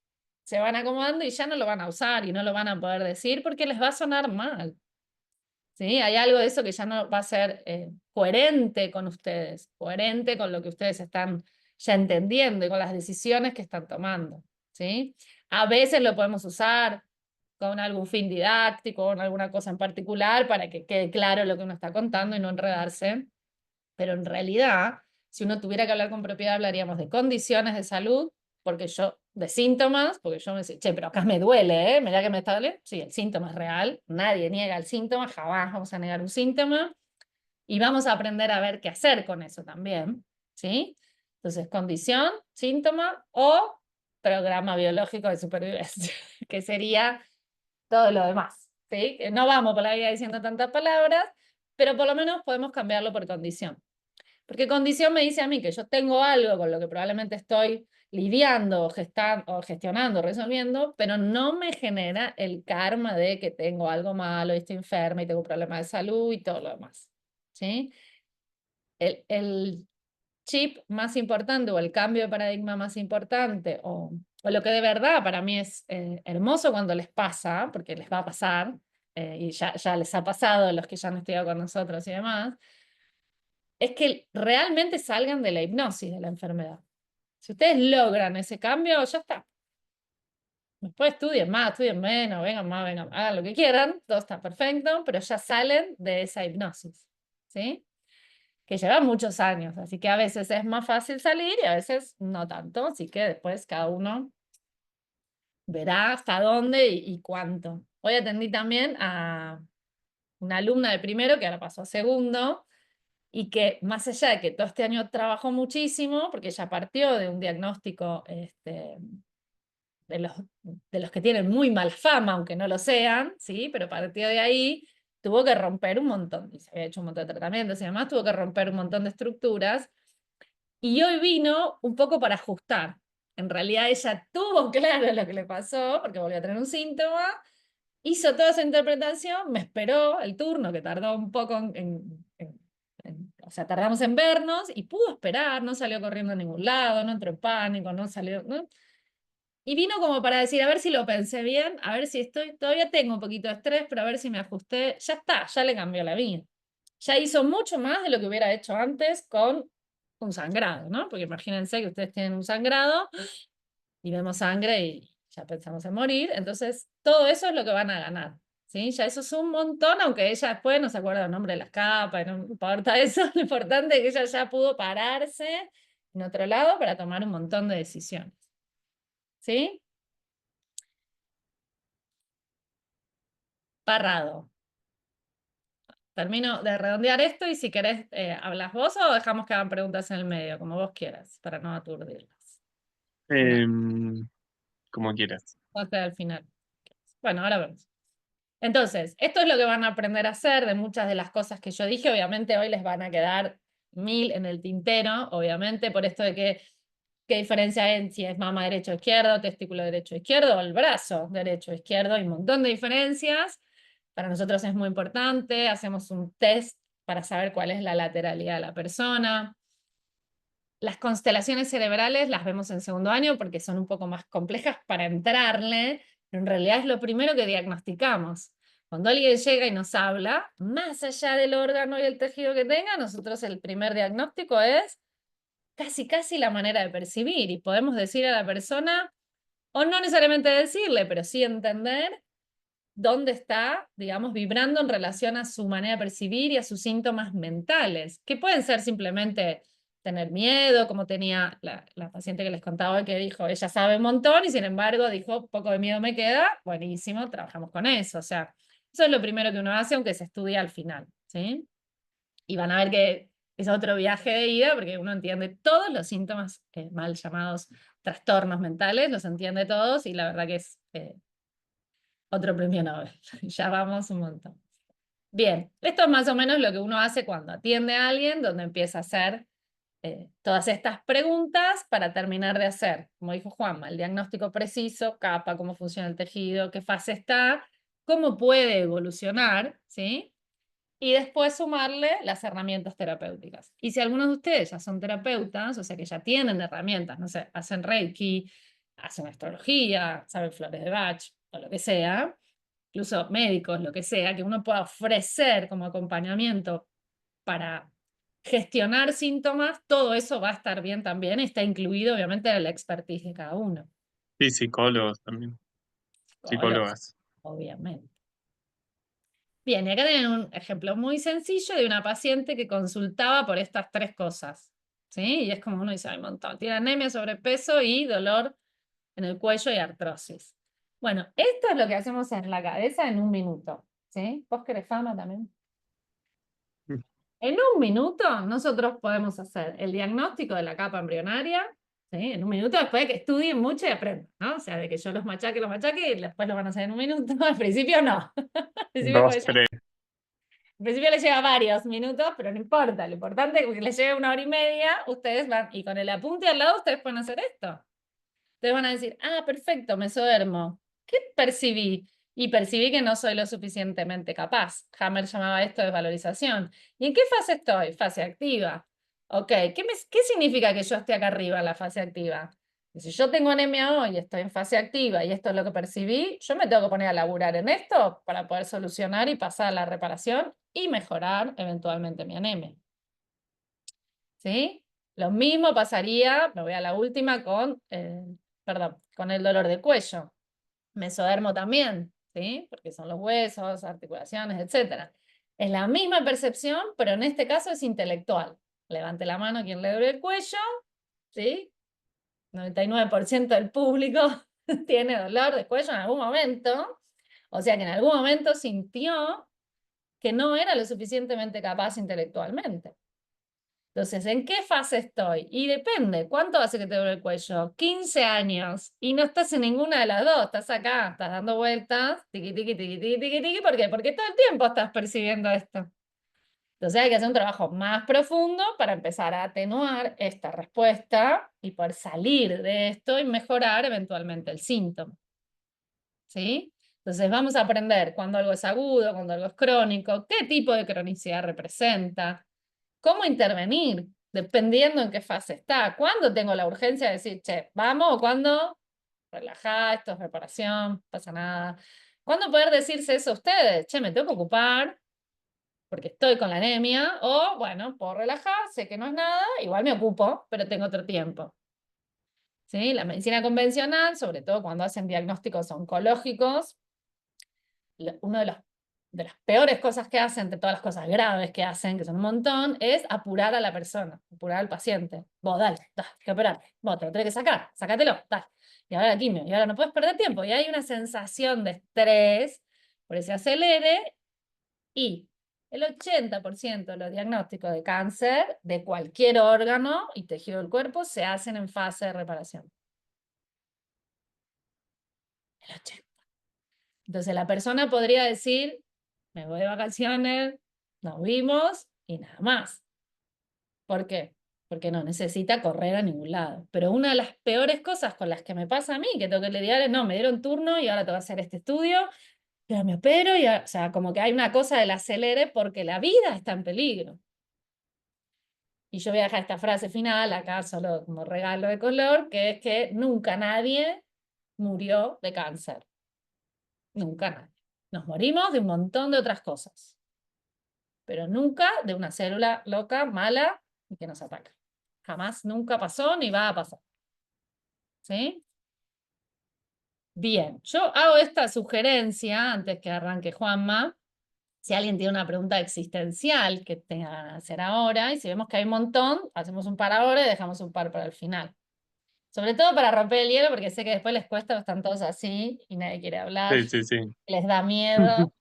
se van acomodando y ya no lo van a usar y no lo van a poder decir porque les va a sonar mal. ¿Sí? Hay algo de eso que ya no va a ser coherente con ustedes, coherente con lo que ustedes están ya entendiendo y con las decisiones que están tomando. ¿sí? A veces lo podemos usar con algún fin didáctico, con alguna cosa en particular, para que quede claro lo que uno está contando y no enredarse. Pero en realidad, si uno tuviera que hablar con propiedad, hablaríamos de condiciones de salud, porque yo, de síntomas, porque yo me decía, che, pero acá me duele, ¿eh? Mirá que me está doliendo. Sí, el síntoma es real, nadie niega el síntoma, jamás vamos a negar un síntoma, y vamos a aprender a ver qué hacer con eso también, ¿sí? Entonces, condición, síntoma o programa biológico de supervivencia, que sería todo lo demás, ¿sí? Que no vamos por la vida diciendo tantas palabras, pero por lo menos podemos cambiarlo por condición. Porque condición me dice a mí que yo tengo algo con lo que probablemente estoy lidiando, o gestionando, resolviendo, pero no me genera el karma de que tengo algo malo y estoy enferma y tengo problemas de salud y todo lo demás. ¿Sí? El chip más importante o el cambio de paradigma más importante o lo que de verdad para mí es hermoso cuando les pasa, porque les va a pasar, y ya les ha pasado a los que ya han estudiado con nosotros y demás, es que realmente salgan de la hipnosis de la enfermedad. Si ustedes logran ese cambio, ya está. Después estudien más, estudien menos, vengan más, vengan, hagan lo que quieran, todo está perfecto, pero ya salen de esa hipnosis, ¿sí? Que lleva muchos años, así que a veces es más fácil salir y a veces no tanto, así que después cada uno verá hasta dónde y cuánto. Hoy atendí también a una alumna de primero que ahora pasó a segundo, y que más allá de que todo este año trabajó muchísimo, porque ella partió de un diagnóstico de los que tienen muy mala fama, aunque no lo sean, ¿sí? Pero partió de ahí, tuvo que romper un montón, y se había hecho un montón de tratamientos y demás, tuvo que romper un montón de estructuras, y hoy vino un poco para ajustar. En realidad ella tuvo claro lo que le pasó, porque volvió a tener un síntoma, hizo toda esa interpretación, me esperó el turno, que tardó un poco o sea, tardamos en vernos, y pudo esperar, no salió corriendo a ningún lado, no entró en pánico, no salió, ¿no? Y vino como para decir, a ver si lo pensé bien, a ver si todavía tengo un poquito de estrés, pero a ver si me ajusté, ya está, ya le cambió la vida. Ya hizo mucho más de lo que hubiera hecho antes con un sangrado, ¿no? Porque imagínense que ustedes tienen un sangrado y vemos sangre y ya pensamos en morir, entonces todo eso es lo que van a ganar, ¿sí? Ya eso es un montón, aunque ella después no se acuerda el nombre de las capas, no importa eso, lo importante es que ella ya pudo pararse en otro lado para tomar un montón de decisiones, ¿sí? Parrado. Termino de redondear esto y si querés, hablas vos o dejamos que hagan preguntas en el medio, como vos quieras, para no aturdirlas. No, Em, Como quieras. hasta el final. Bueno, ahora vemos. Entonces, esto es lo que van a aprender a hacer de muchas de las cosas que yo dije. Obviamente hoy les van a quedar 1000 en el tintero, obviamente, por esto de que qué diferencia hay en si es mama derecho o izquierdo, testículo derecho o izquierdo, o el brazo derecho o izquierdo, hay un montón de diferencias. Para nosotros es muy importante, hacemos un test para saber cuál es la lateralidad de la persona. Las constelaciones cerebrales las vemos en segundo año porque son un poco más complejas para entrarle, pero en realidad es lo primero que diagnosticamos. Cuando alguien llega y nos habla, más allá del órgano y el tejido que tenga, nosotros el primer diagnóstico es casi la manera de percibir, y podemos decir a la persona, o no necesariamente decirle, pero sí entender dónde está, digamos, vibrando en relación a su manera de percibir y a sus síntomas mentales, que pueden ser simplemente tener miedo, como tenía la paciente que les contaba hoy, que dijo, ella sabe un montón y sin embargo dijo, poco de miedo me queda, buenísimo, trabajamos con eso. O sea, eso es lo primero que uno hace, aunque se estudia al final, ¿sí? Y van a ver que es otro viaje de ida, porque uno entiende todos los síntomas mal llamados trastornos mentales, los entiende todos, y la verdad que es otro premio Nobel. Ya vamos un montón. Bien, esto es más o menos lo que uno hace cuando atiende a alguien, donde empieza a hacer todas estas preguntas para terminar de hacer, como dijo Juanma, el diagnóstico preciso, capa, cómo funciona el tejido, qué fase está, cómo puede evolucionar, ¿sí? Y después sumarle las herramientas terapéuticas. Y si algunos de ustedes ya son terapeutas, o sea que ya tienen herramientas, no sé, hacen Reiki, hacen astrología, saben flores de Bach, o lo que sea, incluso médicos, lo que sea, que uno pueda ofrecer como acompañamiento para gestionar síntomas, todo eso va a estar bien también, está incluido obviamente en la expertise de cada uno. Sí, psicólogos también, Psicólogos, psicólogas. obviamente. Bien, y acá tienen un ejemplo muy sencillo de una paciente que consultaba por estas tres cosas. ¿Sí? Y es como uno dice, hay un montón. Tiene anemia, sobrepeso y dolor en el cuello y artrosis. Bueno, esto es lo que hacemos en la cabeza en un minuto. ¿Sí? ¿Vos querés fama también? En un minuto nosotros podemos hacer el diagnóstico de la capa embrionaria, ¿sí? En un minuto después de que estudien mucho y aprendan, ¿no? O sea, de que yo los machaque y después lo van a hacer en un minuto. Al principio no. Al principio Dos, puede tres. al principio les lleva varios minutos, pero no importa. Lo importante es que les lleve 1 hora y media, ustedes van, y con el apunte al lado, ustedes pueden hacer esto. Ustedes van a decir, ah, perfecto, mesodermo. ¿Qué percibí? Y percibí que no soy lo suficientemente capaz. Hammer llamaba esto desvalorización. ¿Y en qué fase estoy? Fase activa. Ok, ¿qué significa que yo esté acá arriba en la fase activa? Y si yo tengo anemia hoy y estoy en fase activa y esto es lo que percibí, yo me tengo que poner a laburar en esto para poder solucionar y pasar a la reparación y mejorar eventualmente mi anemia. ¿Sí? Lo mismo pasaría, me voy a la última perdón, con el dolor de cuello. Mesodermo también, ¿sí? Porque son los huesos, articulaciones, etc. Es la misma percepción, pero en este caso es intelectual. Levante la mano quien le duele el cuello, ¿sí? 99% del público tiene dolor de cuello en algún momento. O sea que en algún momento sintió que no era lo suficientemente capaz intelectualmente. Entonces, ¿en qué fase estoy? Y depende, ¿cuánto hace que te duele el cuello? 15 años. Y no estás en ninguna de las dos, estás acá, estás dando vueltas, tiqui, tiqui, tiqui, tiqui, tiqui, tiqui. ¿Por qué? Porque todo el tiempo estás percibiendo esto. Entonces hay que hacer un trabajo más profundo para empezar a atenuar esta respuesta y poder salir de esto y mejorar eventualmente el síntoma. ¿Sí? Entonces vamos a aprender cuando algo es agudo, cuando algo es crónico, qué tipo de cronicidad representa, cómo intervenir, dependiendo en qué fase está. ¿Cuándo tengo la urgencia de decir, che, vamos? O cuándo, relajá, esto es reparación, no pasa nada. ¿Cuándo poder decirse eso a ustedes? Che, me tengo que ocupar porque estoy con la anemia. O, bueno, puedo relajar, sé que no es nada, igual me ocupo, pero tengo otro tiempo. ¿Sí? La medicina convencional, sobre todo cuando hacen diagnósticos oncológicos, uno de las peores cosas que hacen, de todas las cosas graves que hacen, que son un montón, es apurar a la persona, apurar al paciente. Vos, dale, hay que operarte. Vos te lo tenés que sacar, sácatelo, dale. Y ahora la quimio, y ahora no puedes perder tiempo. Y hay una sensación de estrés por ese acelere, y el 80% de los diagnósticos de cáncer de cualquier órgano y tejido del cuerpo se hacen en fase de reparación. El 80%. Entonces la persona podría decir, me voy de vacaciones, nos vimos y nada más. ¿Por qué? Porque no necesita correr a ningún lado. Pero una de las peores cosas con las que me pasa a mí, que tengo que lidiar, es, no, me dieron turno y ahora tengo que hacer este estudio, y ahora me opero, o sea, como que hay una cosa del acelere porque la vida está en peligro. Y yo voy a dejar esta frase final acá solo como regalo de color, que es que nunca nadie murió de cáncer. Nunca nadie. Nos morimos de un montón de otras cosas, pero nunca de una célula loca, mala, y que nos ataca. Jamás, nunca pasó ni va a pasar. ¿Sí? Bien, yo hago esta sugerencia antes que arranque Juanma. Si alguien tiene una pregunta existencial que tenga que hacer ahora, y si vemos que hay un montón, hacemos un par ahora y dejamos un par para el final. Sobre todo para romper el hielo, porque sé que después les cuesta, están todos así y nadie quiere hablar, Sí, sí, sí. les da miedo.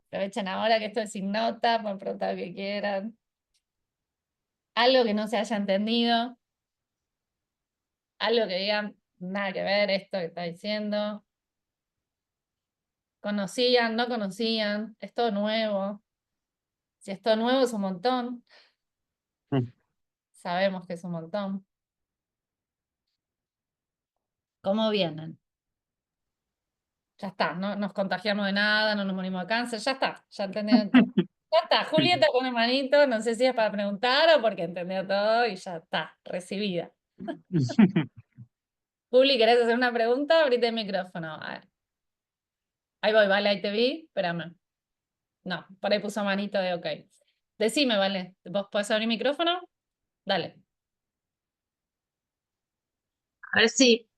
Aprovechen ahora que esto es sin nota, pueden preguntar lo que quieran. Algo que no se haya entendido, algo que digan, nada que ver esto que está diciendo. Conocían, no conocían, es todo nuevo. Si es todo nuevo es un montón, sabemos que es un montón. ¿Cómo vienen? Ya está, no nos contagiamos de nada, no nos morimos de cáncer, ya está, ya entendieron todo. Ya está, Julieta con el manito, no sé si es para preguntar o porque entendió todo y ya está, recibida. Juli, ¿querés hacer una pregunta? Abrite el micrófono. A ver. Ahí voy, vale, ahí te vi, espérame. No, por ahí puso manito de ok. Decime, vale, ¿vos podés abrir micrófono? Dale. A ver si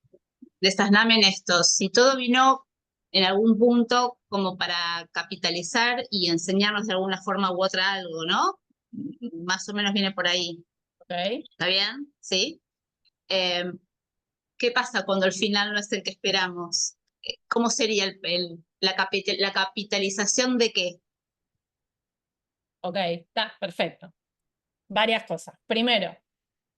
desasname en esto. Si todo vino en algún punto como para capitalizar y enseñarnos de alguna forma u otra algo, ¿no? Más o menos viene por ahí. ¿Ok? ¿Está bien? ¿Sí? Eh, ¿Qué pasa cuando el final no es el que esperamos? ¿Cómo sería la capitalización de qué? Ok, está perfecto. Varias cosas. Primero,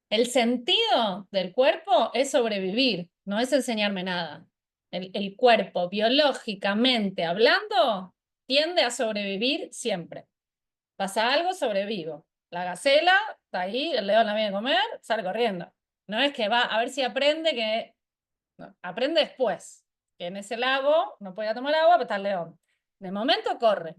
el sentido del cuerpo es sobrevivir, no es enseñarme nada. El cuerpo, biológicamente hablando, tiende a sobrevivir siempre. Pasa algo, sobrevivo. La gacela está ahí, el león la viene a comer, sale corriendo. No es que va a ver si aprende que... No, aprende después, que en ese lago no puede tomar agua, pero está el león. De momento corre.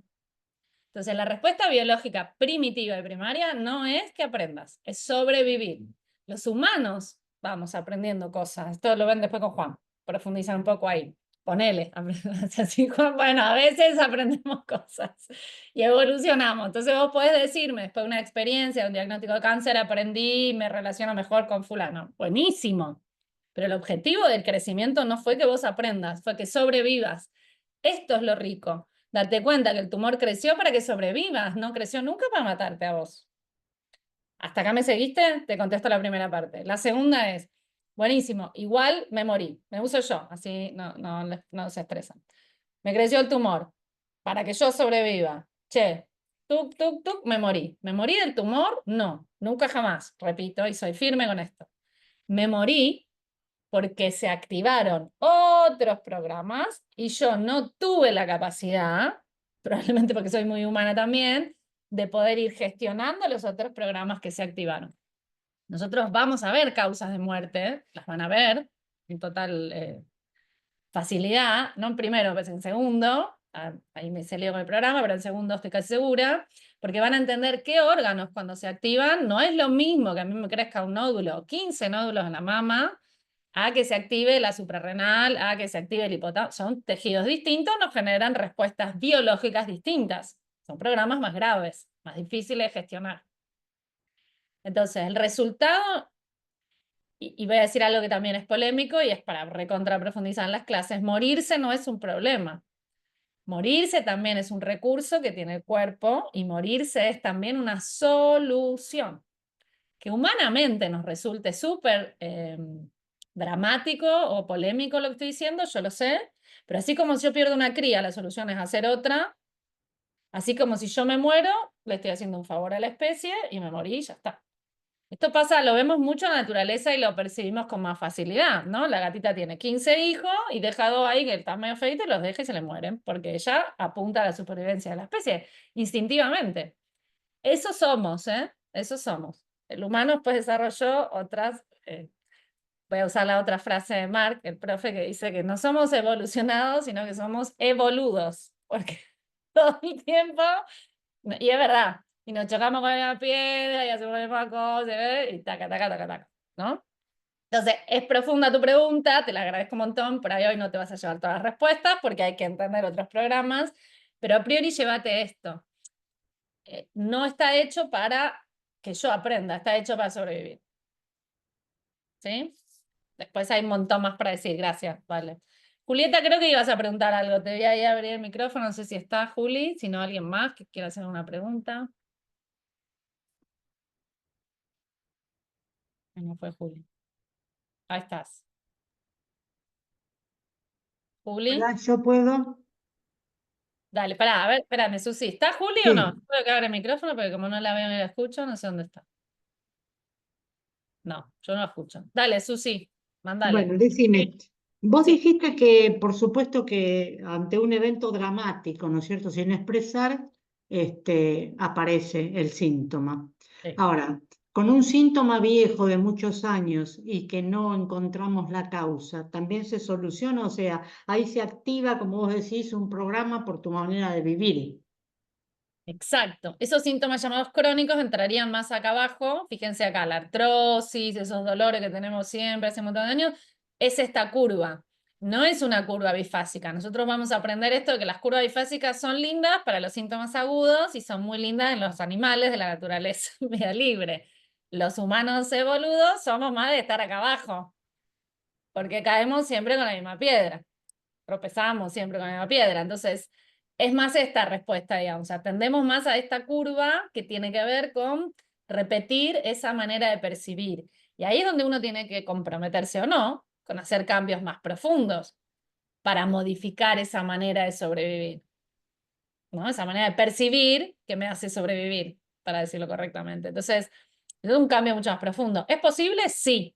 Entonces, la respuesta biológica primitiva y primaria no es que aprendas, es sobrevivir. Los humanos vamos aprendiendo cosas. Esto lo ven después con Juan. Profundizar un poco ahí. Ponele. Así, Juan, bueno, a veces aprendemos cosas y evolucionamos. Entonces, vos podés decirme, después de una experiencia, de un diagnóstico de cáncer, aprendí, me relaciono mejor con fulano. Buenísimo. Pero el objetivo del crecimiento no fue que vos aprendas, fue que sobrevivas. Esto es lo rico. Darte cuenta que el tumor creció para que sobrevivas, no creció nunca para matarte a vos. ¿Hasta acá me seguiste? Te contesto la primera parte. La segunda es, buenísimo, igual me morí, me uso yo, así no se estresan. Me creció el tumor para que yo sobreviva. Che, me morí. ¿Me morí del tumor? No, nunca jamás, repito, y soy firme con esto. Me morí porque se activaron otros programas y yo no tuve la capacidad, probablemente porque soy muy humana también, de poder ir gestionando los otros programas que se activaron. Nosotros vamos a ver causas de muerte, las van a ver en total facilidad, no en primero, pues en segundo, ahí me se lío con el programa, pero en segundo estoy casi segura, porque van a entender qué órganos cuando se activan, no es lo mismo que a mí me crezca un nódulo, 15 nódulos en la mama, a que se active la suprarrenal, a que se active el hipotálamo. Son tejidos distintos, nos generan respuestas biológicas distintas. Son programas más graves, más difíciles de gestionar. Entonces, el resultado, y voy a decir algo que también es polémico y es para recontraprofundizar en las clases, morirse no es un problema. Morirse también es un recurso que tiene el cuerpo y morirse es también una solución. Que humanamente nos resulte súper dramático o polémico lo que estoy diciendo, yo lo sé, pero así como si yo pierdo una cría, la solución es hacer otra, así como si yo me muero, le estoy haciendo un favor a la especie y me morí y ya está. Esto pasa, lo vemos mucho en la naturaleza y lo percibimos con más facilidad, ¿no? La gatita tiene 15 hijos y dejado ahí que está medio feito y los deja y se le mueren, porque ella apunta a la supervivencia de la especie, instintivamente. Eso somos, ¿eh? Eso somos. El humano después desarrolló otras, voy a usar la otra frase de Mark, el profe, que dice que no somos evolucionados, sino que somos evoludos, porque todo el tiempo, y es verdad, y nos chocamos con la piedra y hacemos la misma cosa, y taca, taca, taca, taca, ¿no? Entonces, es profunda tu pregunta, te la agradezco un montón, por ahí hoy no te vas a llevar todas las respuestas, porque hay que entender otros programas, pero a priori llévate esto. No está hecho para que yo aprenda, está hecho para sobrevivir. ¿Sí? Después hay un montón más para decir, gracias, vale. Julieta, creo que ibas a preguntar algo, te voy a ir a abrir el micrófono, no sé si está Juli, si no alguien más que quiera hacer una pregunta. No fue Juli. Ahí estás. Juli, Hola, yo puedo. dale, pará, a ver, espérame, Susi, ¿está Juli o no? Sí, Tengo que abrir el micrófono porque como no la veo ni la escucho, no sé dónde está. No, yo no la escucho. Dale, Susi, mandale. bueno, decime, vos Sí, dijiste que por supuesto que ante un evento dramático, ¿no es cierto? Sin expresar, aparece el síntoma. sí. Ahora, con un síntoma viejo de muchos años y que no encontramos la causa, ¿también se soluciona? O sea, ahí se activa, como vos decís, un programa por tu manera de vivir. Exacto. Esos síntomas llamados crónicos entrarían más acá abajo. Fíjense acá, la artrosis, esos dolores que tenemos siempre hace un montón de años, es esta curva. No es una curva bifásica. Nosotros vamos a aprender esto de que las curvas bifásicas son lindas para los síntomas agudos y son muy lindas en los animales de la naturaleza vida libre. Los humanos evoludos somos más de estar acá abajo. porque caemos siempre con la misma piedra, tropezamos siempre con la misma piedra. Entonces, es más esta respuesta, digamos, atendemos más a esta curva que tiene que ver con repetir esa manera de percibir. Y ahí es donde uno tiene que comprometerse o no con hacer cambios más profundos para modificar esa manera de sobrevivir, ¿no? Esa manera de percibir que me hace sobrevivir, para decirlo correctamente. Entonces, es un cambio mucho más profundo. ¿Es posible? Sí.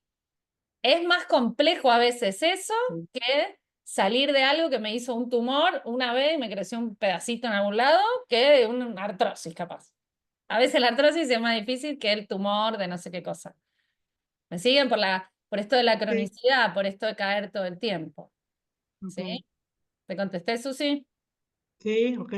Es más complejo a veces eso que salir de algo que me hizo un tumor una vez y me creció un pedacito en algún lado que una artrosis, capaz. A veces la artrosis es más difícil que el tumor de no sé qué cosa. ¿Me siguen? Por esto de la cronicidad, por esto de caer todo el tiempo. ¿Sí? Ok. ¿Te contesté, Susi? Sí, ok.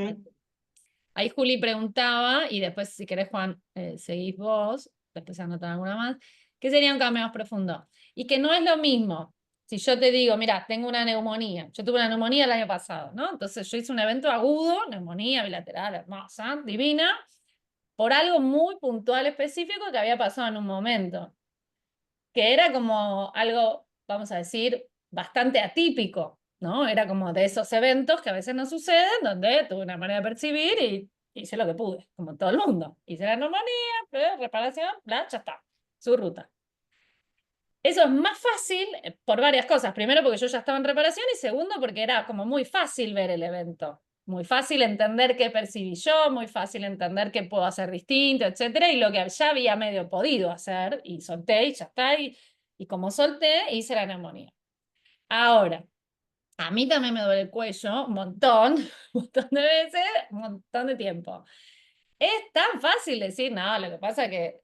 Ahí Juli preguntaba, y después, si querés, Juan, seguís vos, después anotar alguna más, ¿qué sería un cambio más profundo? Y que no es lo mismo. Si yo te digo, mira, tengo una neumonía, yo tuve una neumonía el año pasado, ¿no? Entonces yo hice un evento agudo, neumonía bilateral, hermosa, divina, por algo muy puntual, específico que había pasado en un momento, que era como algo, vamos a decir, bastante atípico, ¿no? Era como de esos eventos que a veces no suceden, donde tuve una manera de percibir y hice lo que pude, como todo el mundo. Hice la neumonía, reparación, bla, ya está, su ruta. Eso es más fácil por varias cosas. Primero, porque yo ya estaba en reparación, y segundo, porque era como muy fácil ver el evento. Muy fácil entender qué percibí yo, muy fácil entender qué puedo hacer distinto, etcétera, y lo que ya había medio podido hacer, y solté, y ya está, y como solté, hice la neumonía. Ahora, a mí también me duele el cuello un montón, un montón de veces, un montón de tiempo. Es tan fácil decir, no, lo que pasa es que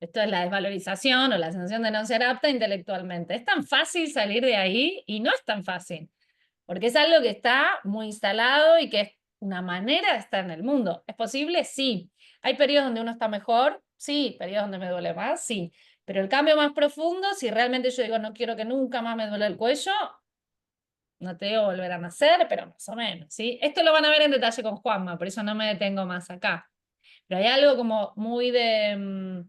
esto es la desvalorización o la sensación de no ser apta intelectualmente. Es tan fácil salir de ahí y no es tan fácil, porque es algo que está muy instalado y que es una manera de estar en el mundo. ¿Es posible? Sí. ¿Hay periodos donde uno está mejor? Sí. ¿Periodos donde me duele más? Sí. Pero el cambio más profundo, si realmente yo digo, no quiero que nunca más me duele el cuello, no te digo volver a nacer, pero más o menos, ¿sí? Esto lo van a ver en detalle con Juanma, por eso no me detengo más acá. Pero hay algo como muy de...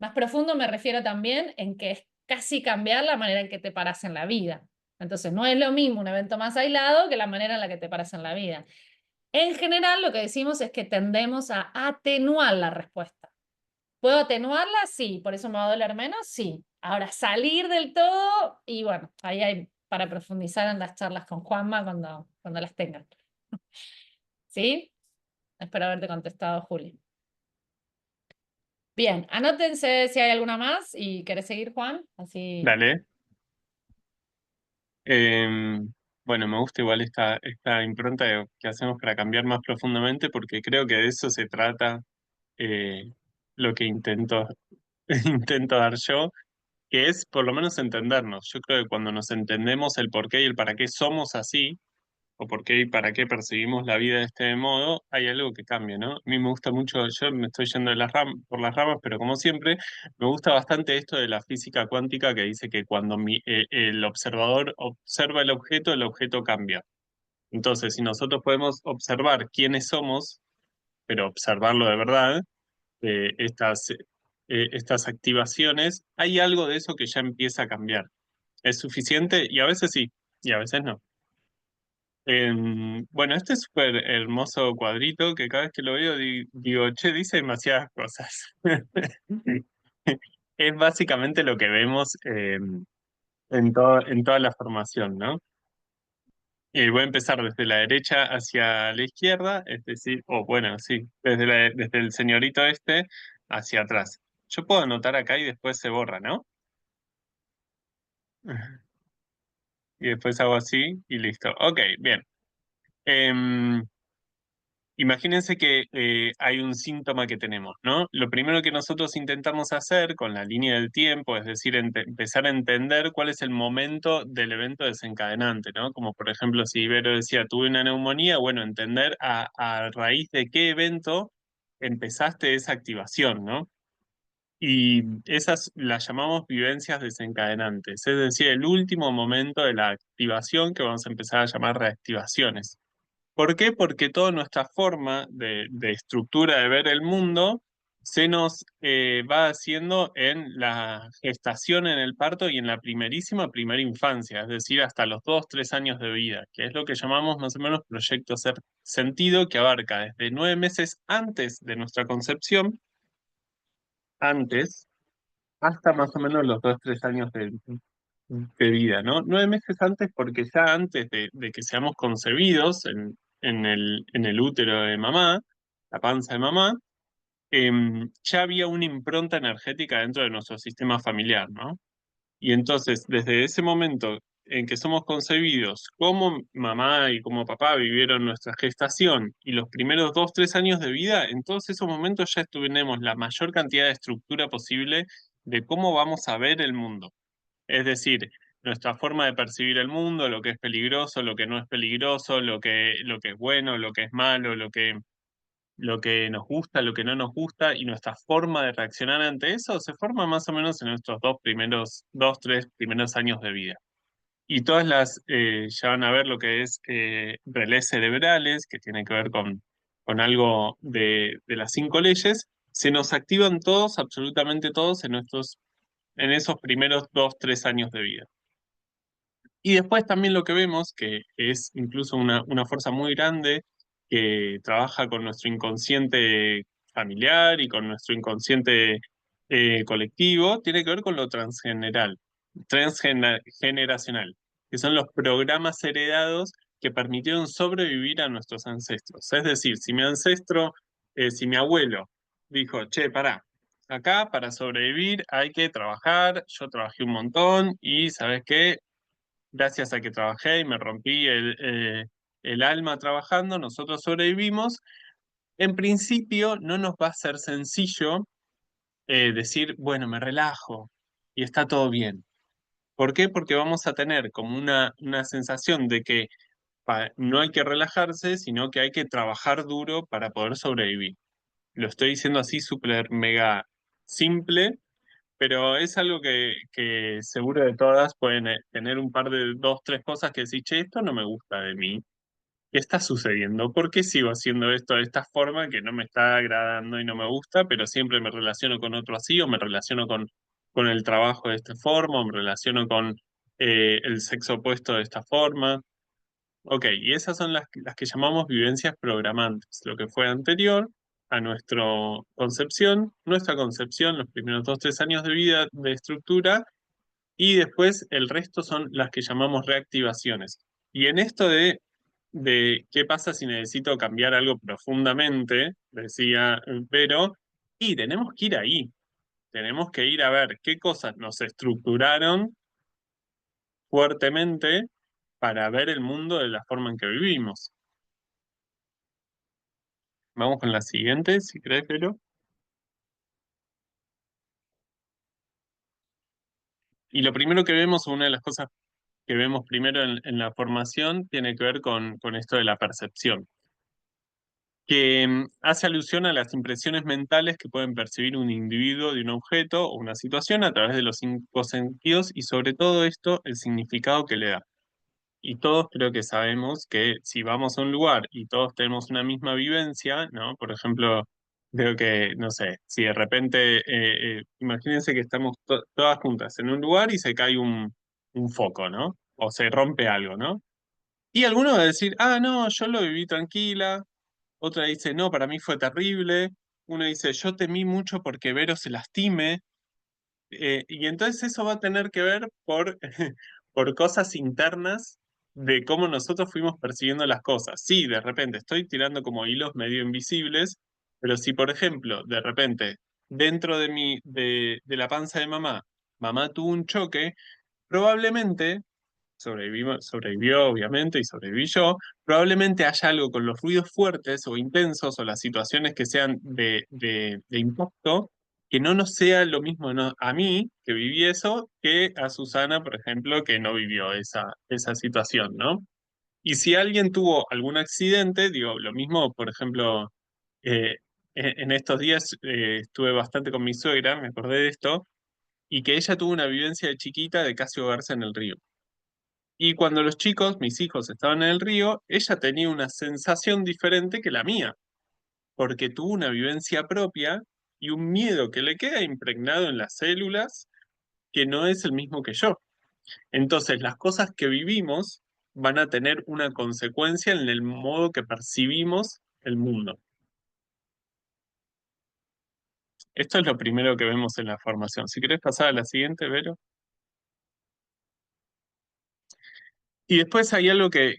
más profundo, me refiero también en que es casi cambiar la manera en que te paras en la vida. Entonces, no es lo mismo un evento más aislado que la manera en la que te paras en la vida. En general, lo que decimos es que tendemos a atenuar la respuesta. ¿Puedo atenuarla? Sí. ¿Por eso me va a doler menos? Sí. Ahora, salir del todo, y bueno, ahí hay para profundizar en las charlas con Juanma cuando las tengan. ¿Sí? Espero haberte contestado, Juli. Bien, anótense si hay alguna más y querés seguir, Juan. Así. Dale. Bueno, me gusta igual esta impronta que hacemos para cambiar más profundamente, porque creo que de eso se trata eh, lo que intento, intento dar yo, que es por lo menos entendernos. Yo creo que cuando nos entendemos el por qué y el para qué somos así, o por qué y para qué percibimos la vida de este modo, hay algo que cambia, ¿no? A mí me gusta mucho, yo me estoy yendo por las ramas, pero como siempre, me gusta bastante esto de la física cuántica que dice que cuando el observador observa el objeto cambia. Entonces, si nosotros podemos observar quiénes somos, pero observarlo de verdad, estas activaciones, hay algo de eso que ya empieza a cambiar. ¿Es suficiente? Y a veces sí, y a veces no. Bueno, este súper hermoso cuadrito que cada vez que lo veo digo, che, dice demasiadas cosas. Es básicamente lo que vemos en toda la formación, ¿no? Voy a empezar desde la derecha hacia la izquierda, es decir, o bueno, sí, desde el señorito este hacia atrás. Yo puedo anotar acá y después se borra, ¿no? Y después hago así y listo. Ok, bien. Em, Imagínense que hay un síntoma que tenemos, ¿no? Lo primero que nosotros intentamos hacer con la línea del tiempo, es decir, empezar a entender cuál es el momento del evento desencadenante, ¿no? Como por ejemplo, si Ibero decía, tuve una neumonía, bueno, entender a raíz de qué evento empezaste esa activación, ¿no? Y esas las llamamos vivencias desencadenantes, es decir, el último momento de la activación que vamos a empezar a llamar reactivaciones. ¿Por qué? Porque toda nuestra forma de estructura de ver el mundo se nos va haciendo en la gestación, en el parto y en la primera infancia, es decir, hasta los 2, 3 años de vida, que es lo que llamamos más o menos proyecto sentido, que abarca desde 9 meses antes de nuestra concepción, antes, hasta más o menos los 2, 3 años de vida, ¿no? 9 meses antes, porque ya antes de que seamos concebidos en el útero de mamá, la panza de mamá, ya había una impronta energética dentro de nuestro sistema familiar, ¿no? Y entonces, desde ese momento en que somos concebidos, cómo mamá y cómo papá vivieron nuestra gestación y los primeros 2, 3 años de vida, en todos esos momentos ya tuvimos la mayor cantidad de estructura posible de cómo vamos a ver el mundo. Es decir, nuestra forma de percibir el mundo, lo que es peligroso, lo que no es peligroso, lo que es bueno, lo que es malo, lo que nos gusta, lo que no nos gusta, y nuestra forma de reaccionar ante eso se forma más o menos en nuestros 2, 3 primeros años de vida. Y todas ya van a ver lo que es relés cerebrales, que tiene que ver con algo de las 5 leyes, se nos activan todos, absolutamente todos, en esos primeros 2, 3 años de vida. Y después también lo que vemos, que es incluso una fuerza muy grande, que trabaja con nuestro inconsciente familiar y con nuestro inconsciente colectivo, tiene que ver con lo transgeneracional, que son los programas heredados que permitieron sobrevivir a nuestros ancestros. Es decir, si mi abuelo dijo, che, pará, acá para sobrevivir hay que trabajar, yo trabajé un montón y ¿sabes qué? Gracias a que trabajé y me rompí el alma trabajando, nosotros sobrevivimos. En principio no nos va a ser sencillo decir, bueno, me relajo y está todo bien. ¿Por qué? Porque vamos a tener como una sensación de que no hay que relajarse, sino que hay que trabajar duro para poder sobrevivir. Lo estoy diciendo así súper mega simple, pero es algo que seguro de todas pueden tener un par de 2, 3 cosas que decir, che, esto no me gusta de mí. ¿Qué está sucediendo? ¿Por qué sigo haciendo esto de esta forma que no me está agradando y no me gusta, pero siempre me relaciono con otro así, o me relaciono con el trabajo de esta forma, o me relaciono con el sexo opuesto de esta forma? Ok, y esas son las que llamamos vivencias programantes, lo que fue anterior a nuestra concepción, los primeros 2, 3 años de vida de estructura, y después el resto son las que llamamos reactivaciones. Y en esto de qué pasa si necesito cambiar algo profundamente, decía Vero, y tenemos que ir ahí, tenemos que ir a ver qué cosas nos estructuraron fuertemente para ver el mundo de la forma en que vivimos. Vamos con la siguiente, si crees, Vero. Y lo primero que vemos, una de las cosas que vemos primero en la formación, tiene que ver con esto de la percepción, que hace alusión a las impresiones mentales que pueden percibir un individuo de un objeto o una situación a través de los 5 sentidos, y sobre todo esto, el significado que le da. Y todos creo que sabemos que si vamos a un lugar y todos tenemos una misma vivencia, ¿no? Por ejemplo, creo que, no sé, si de repente, imagínense que estamos todas juntas en un lugar y se cae un foco, ¿no? O se rompe algo, ¿no? Y alguno va a decir, ah, no, yo lo viví tranquila. Otra dice, no, para mí fue terrible. Uno dice, yo temí mucho porque Vero se lastime. Y entonces eso va a tener que ver por cosas internas de cómo nosotros fuimos percibiendo las cosas. Sí, de repente estoy tirando como hilos medio invisibles, pero si, por ejemplo, de repente, dentro de la panza de mamá, mamá tuvo un choque, probablemente sobrevivió obviamente y sobreviví yo, probablemente haya algo con los ruidos fuertes o intensos o las situaciones que sean de impacto, que no nos sea lo mismo a mí, que viví eso, que a Susana, por ejemplo, que no vivió esa situación, ¿no? Y si alguien tuvo algún accidente, digo, lo mismo, por ejemplo, eh, en estos días estuve bastante con mi suegra, me acordé de esto, y que ella tuvo una vivencia de chiquita de casi ahogarse en el río. Y cuando los chicos, mis hijos, estaban en el río, ella tenía una sensación diferente que la mía, porque tuvo una vivencia propia y un miedo que le queda impregnado en las células que no es el mismo que yo. Entonces, las cosas que vivimos van a tener una consecuencia en el modo que percibimos el mundo. Esto es lo primero que vemos en la formación. Si querés pasar a la siguiente, Vero. Y después hay algo que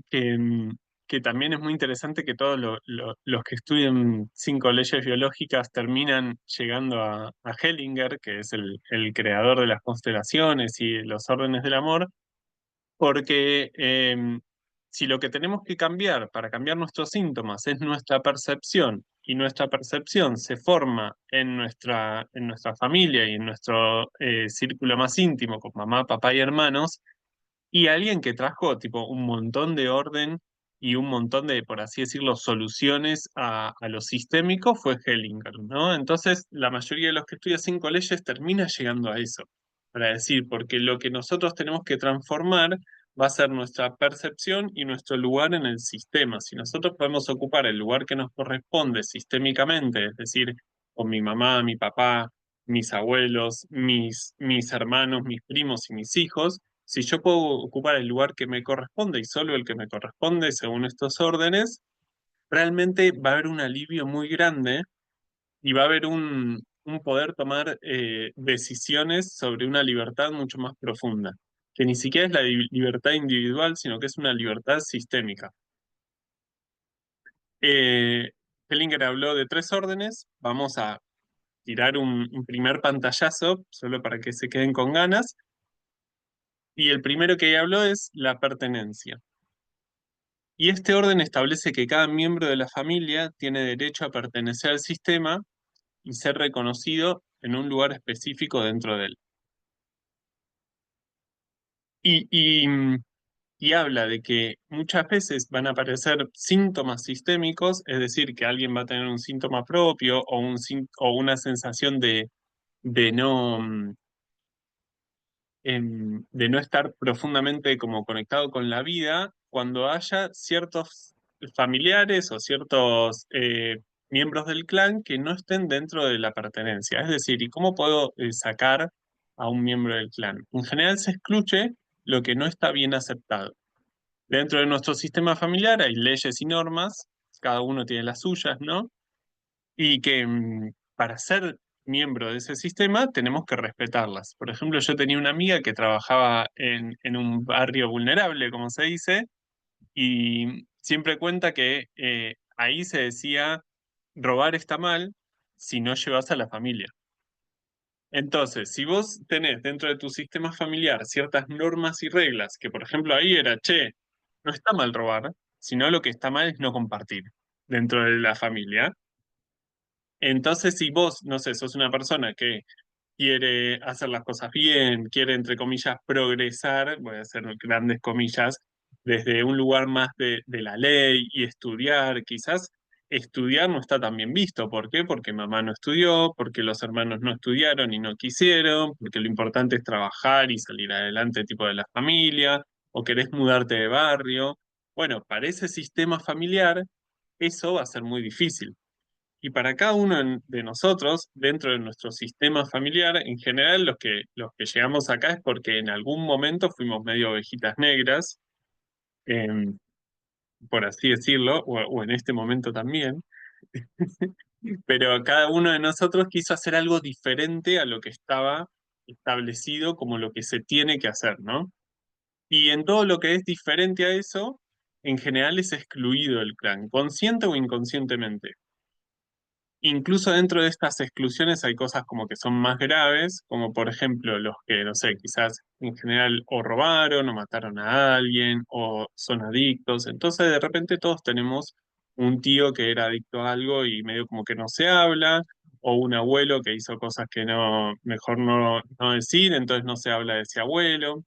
también es muy interesante, que todos los que estudian 5 leyes biológicas terminan llegando a Hellinger, que es el creador de las constelaciones y los órdenes del amor, porque si lo que tenemos que cambiar para cambiar nuestros síntomas es nuestra percepción, y nuestra percepción se forma en nuestra familia y en nuestro círculo más íntimo, con mamá, papá y hermanos, y alguien que trajo tipo un montón de orden y un montón de, por así decirlo, soluciones a lo sistémico fue Hellinger, ¿no? Entonces, la mayoría de los que estudian 5 leyes termina llegando a eso, para decir, porque lo que nosotros tenemos que transformar va a ser nuestra percepción y nuestro lugar en el sistema. Si nosotros podemos ocupar el lugar que nos corresponde sistémicamente, es decir, con mi mamá, mi papá, mis abuelos, mis hermanos, mis primos y mis hijos, si yo puedo ocupar el lugar que me corresponde y solo el que me corresponde según estos órdenes, realmente va a haber un alivio muy grande y va a haber un poder tomar decisiones sobre una libertad mucho más profunda, que ni siquiera es la libertad individual, sino que es una libertad sistémica. Eh, Hellinger habló de 3 órdenes, vamos a tirar un primer pantallazo, solo para que se queden con ganas, y el primero que habló es la pertenencia. Y este orden establece que cada miembro de la familia tiene derecho a pertenecer al sistema y ser reconocido en un lugar específico dentro de él. Y, y, y habla de que muchas veces van a aparecer síntomas sistémicos, es decir, que alguien va a tener un síntoma propio o una sensación de no, de no estar profundamente como conectado con la vida, cuando haya ciertos familiares o ciertos miembros del clan que no estén dentro de la pertenencia. Es decir, ¿y cómo puedo sacar a un miembro del clan? En general se excluye lo que no está bien aceptado. Dentro de nuestro sistema familiar hay leyes y normas, cada uno tiene las suyas, ¿no? Y que para ser miembro de ese sistema tenemos que respetarlas. Por ejemplo, yo tenía una amiga que trabajaba en un barrio vulnerable, como se dice, y siempre cuenta que ahí se decía, robar está mal si no llevas a la familia. Entonces, si vos tenés dentro de tu sistema familiar ciertas normas y reglas, que por ejemplo ahí era, che, no está mal robar, sino lo que está mal es no compartir dentro de la familia. Entonces, si vos, no sé, sos una persona que quiere hacer las cosas bien, quiere, entre comillas, progresar, voy a hacer grandes comillas, desde un lugar más de la ley y estudiar, quizás estudiar no está tan bien visto. ¿Por qué? Porque mamá no estudió, porque los hermanos no estudiaron y no quisieron, porque lo importante es trabajar y salir adelante tipo de la familia, o querés mudarte de barrio. Bueno, para ese sistema familiar, eso va a ser muy difícil. Y para cada uno de nosotros, dentro de nuestro sistema familiar, en general los que llegamos acá es porque en algún momento fuimos medio ovejitas negras, em, por así decirlo, o en este momento también, pero cada uno de nosotros quiso hacer algo diferente a lo que estaba establecido como lo que se tiene que hacer, ¿no? Y en todo lo que es diferente a eso, en general es excluido el clan, consciente o inconscientemente. Incluso dentro de estas exclusiones hay cosas como que son más graves, como por ejemplo los que, no sé, quizás en general o robaron o mataron a alguien o son adictos. Entonces de repente todos tenemos un tío que era adicto a algo y medio como que no se habla, o un abuelo que hizo cosas que no, mejor no decir, entonces no se habla de ese abuelo.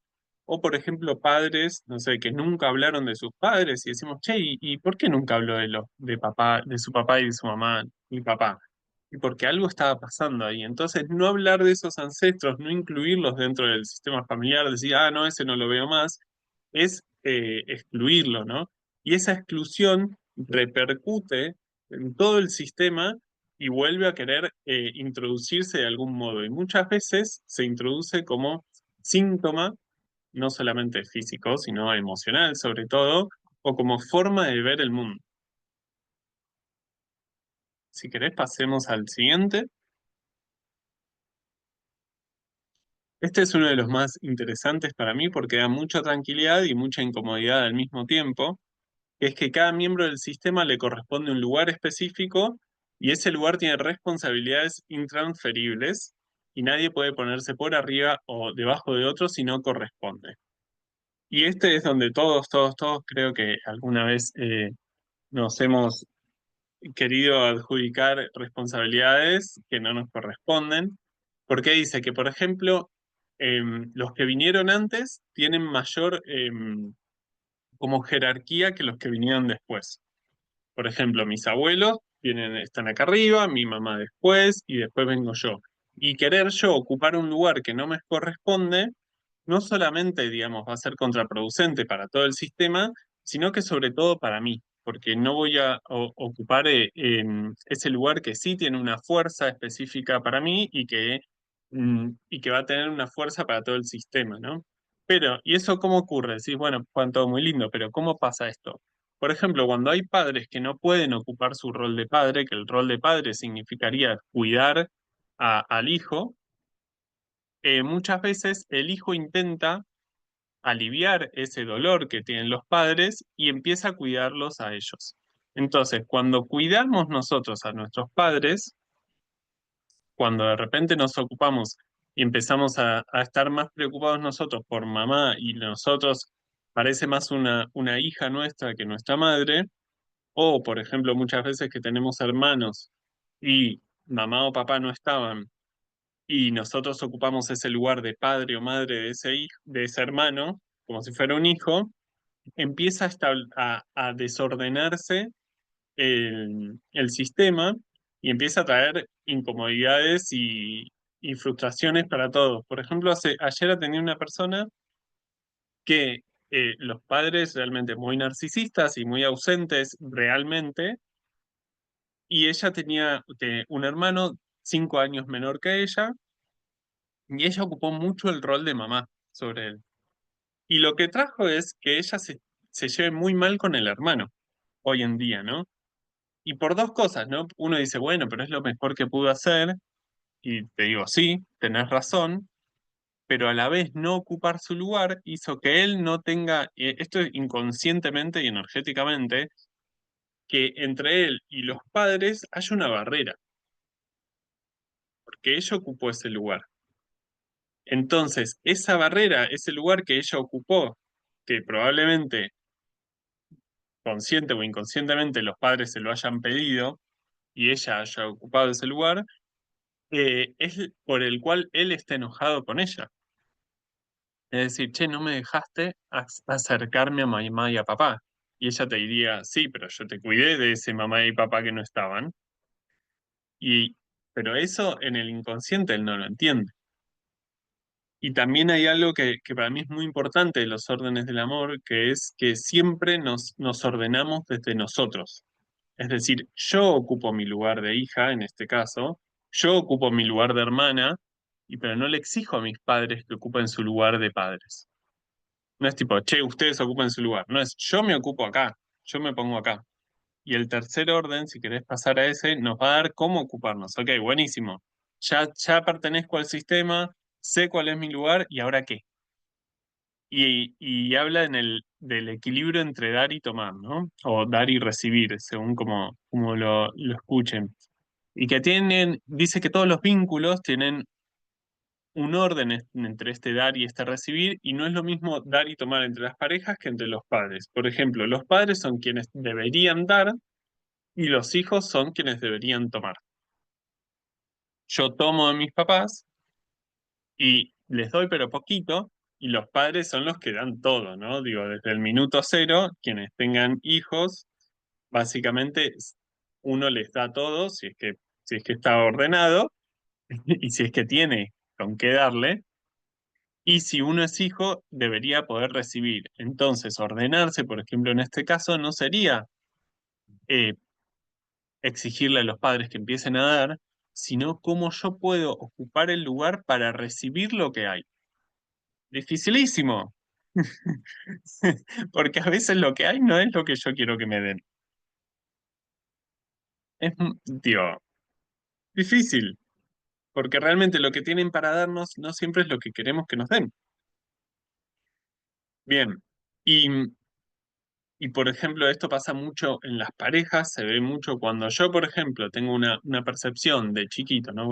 O por ejemplo padres, no sé, que nunca hablaron de sus padres y decimos, che, ¿y por qué nunca habló de papá, de su papá y de su mamá? Mi papá, y porque algo estaba pasando ahí. Entonces, no hablar de esos ancestros, no incluirlos dentro del sistema familiar, decir, ah, no, ese no lo veo más, es excluirlo, ¿no? Y esa exclusión repercute en todo el sistema y vuelve a querer introducirse de algún modo. Y muchas veces se introduce como síntoma, no solamente físico, sino emocional sobre todo, o como forma de ver el mundo. Si querés, pasemos al siguiente. Este es uno de los más interesantes para mí porque da mucha tranquilidad y mucha incomodidad al mismo tiempo, que es que cada miembro del sistema le corresponde un lugar específico y ese lugar tiene responsabilidades intransferibles y nadie puede ponerse por arriba o debajo de otro si no corresponde. Y este es donde todos creo que alguna vez nos hemos querido adjudicar responsabilidades que no nos corresponden, porque dice que, por ejemplo, los que vinieron antes tienen mayor como jerarquía que los que vinieron después. Por ejemplo, mis abuelos están acá arriba, mi mamá después y después vengo yo. Y querer yo ocupar un lugar que no me corresponde, no solamente, digamos, va a ser contraproducente para todo el sistema, sino que sobre todo para mí, porque no voy a ocupar ese lugar que sí tiene una fuerza específica para mí y que va a tener una fuerza para todo el sistema, ¿no? Pero, ¿y eso cómo ocurre? Decís, bueno, Juan, todo muy lindo, pero ¿cómo pasa esto? Por ejemplo, cuando hay padres que no pueden ocupar su rol de padre, que el rol de padre significaría cuidar al hijo, muchas veces el hijo intenta aliviar ese dolor que tienen los padres y empieza a cuidarlos a ellos. Entonces, cuando cuidamos nosotros a nuestros padres, cuando de repente nos ocupamos y empezamos a estar más preocupados nosotros por mamá y nosotros parece más una hija nuestra que nuestra madre, o por ejemplo muchas veces que tenemos hermanos y mamá o papá no estaban y nosotros ocupamos ese lugar de padre o madre de de ese hermano, como si fuera un hijo, empieza a desordenarse el sistema y empieza a traer incomodidades y frustraciones para todos. Por ejemplo, ayer atendí una persona que los padres realmente muy narcisistas y muy ausentes realmente, y ella tenía un hermano 5 años menor que ella, y ella ocupó mucho el rol de mamá sobre él. Y lo que trajo es que ella se lleve muy mal con el hermano hoy en día, ¿no? Y por dos cosas, ¿no? Uno dice, bueno, pero es lo mejor que pudo hacer, y te digo, sí, tenés razón, pero a la vez no ocupar su lugar hizo que él no tenga, esto inconscientemente y energéticamente, que entre él y los padres haya una barrera, porque ella ocupó ese lugar. Entonces, esa barrera, ese lugar que ella ocupó, que probablemente consciente o inconscientemente los padres se lo hayan pedido y ella haya ocupado ese lugar, es por el cual él está enojado con ella. Es decir, che, no me dejaste acercarme a mamá y a papá. Y ella te diría, sí, pero yo te cuidé de ese mamá y papá que no estaban. Y, pero eso en el inconsciente él no lo entiende. Y también hay algo que para mí es muy importante de los órdenes del amor, que es que siempre nos ordenamos desde nosotros. Es decir, yo ocupo mi lugar de hija, en este caso, yo ocupo mi lugar de hermana, pero no le exijo a mis padres que ocupen su lugar de padres. No es tipo, che, ustedes ocupen su lugar. No es, yo me ocupo acá, yo me pongo acá. Y el tercer orden, si querés pasar a ese, nos va a dar cómo ocuparnos. Ok, buenísimo. Ya pertenezco al sistema, sé cuál es mi lugar y ahora qué. Y habla del equilibrio entre dar y tomar, ¿no? O dar y recibir, según como lo escuchen. Y que dice que todos los vínculos tienen un orden entre este dar y este recibir, y no es lo mismo dar y tomar entre las parejas que entre los padres. Por ejemplo, los padres son quienes deberían dar y los hijos son quienes deberían tomar. Yo tomo de mis papás y les doy pero poquito, y los padres son los que dan todo, ¿no? Digo, desde el minuto cero, quienes tengan hijos, básicamente uno les da todo, si es que está ordenado, y si es que tiene con qué darle, y si uno es hijo, debería poder recibir. Entonces, ordenarse, por ejemplo, en este caso, no sería eh, exigirle a los padres que empiecen a dar, sino cómo yo puedo ocupar el lugar para recibir lo que hay. Dificilísimo, porque a veces lo que hay no es lo que yo quiero que me den. Es, tío, difícil, porque realmente lo que tienen para darnos no siempre es lo que queremos que nos den. Bien, y, y por ejemplo, esto pasa mucho en las parejas, se ve mucho cuando yo, por ejemplo, tengo una percepción de chiquito, ¿no?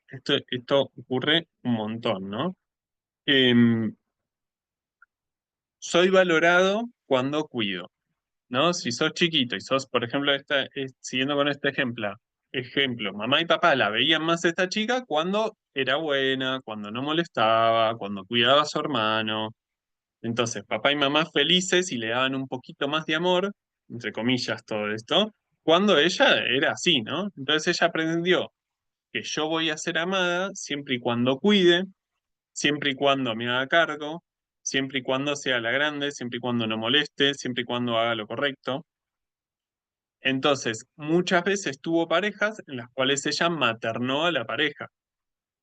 Esto ocurre un montón, ¿no? Em, Soy valorado cuando cuido, ¿no? Si sos chiquito y sos, por ejemplo, siguiendo con este ejemplo, mamá y papá la veían más a esta chica cuando era buena, cuando no molestaba, cuando cuidaba a su hermano. Entonces, papá y mamá felices y le daban un poquito más de amor, entre comillas, todo esto, cuando ella era así, ¿no? Entonces ella aprendió que yo voy a ser amada siempre y cuando cuide, siempre y cuando me haga cargo, siempre y cuando sea la grande, siempre y cuando no moleste, siempre y cuando haga lo correcto. Entonces, muchas veces tuvo parejas en las cuales ella maternó a la pareja,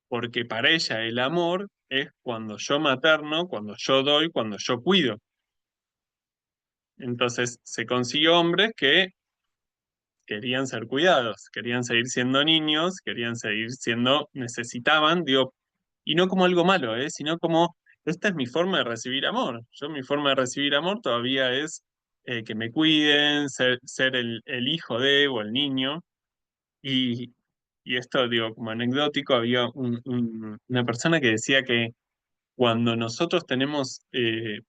porque para ella el amor es cuando yo materno, cuando yo doy, cuando yo cuido. Entonces se consiguió hombres que querían ser cuidados, querían seguir siendo niños, querían seguir siendo, necesitaban, digo, y no como algo malo, sino como, esta es mi forma de recibir amor. Yo mi forma de recibir amor todavía es que me cuiden, ser el hijo de o el niño. Y, y esto, digo, como anecdótico, había una persona que decía que cuando nosotros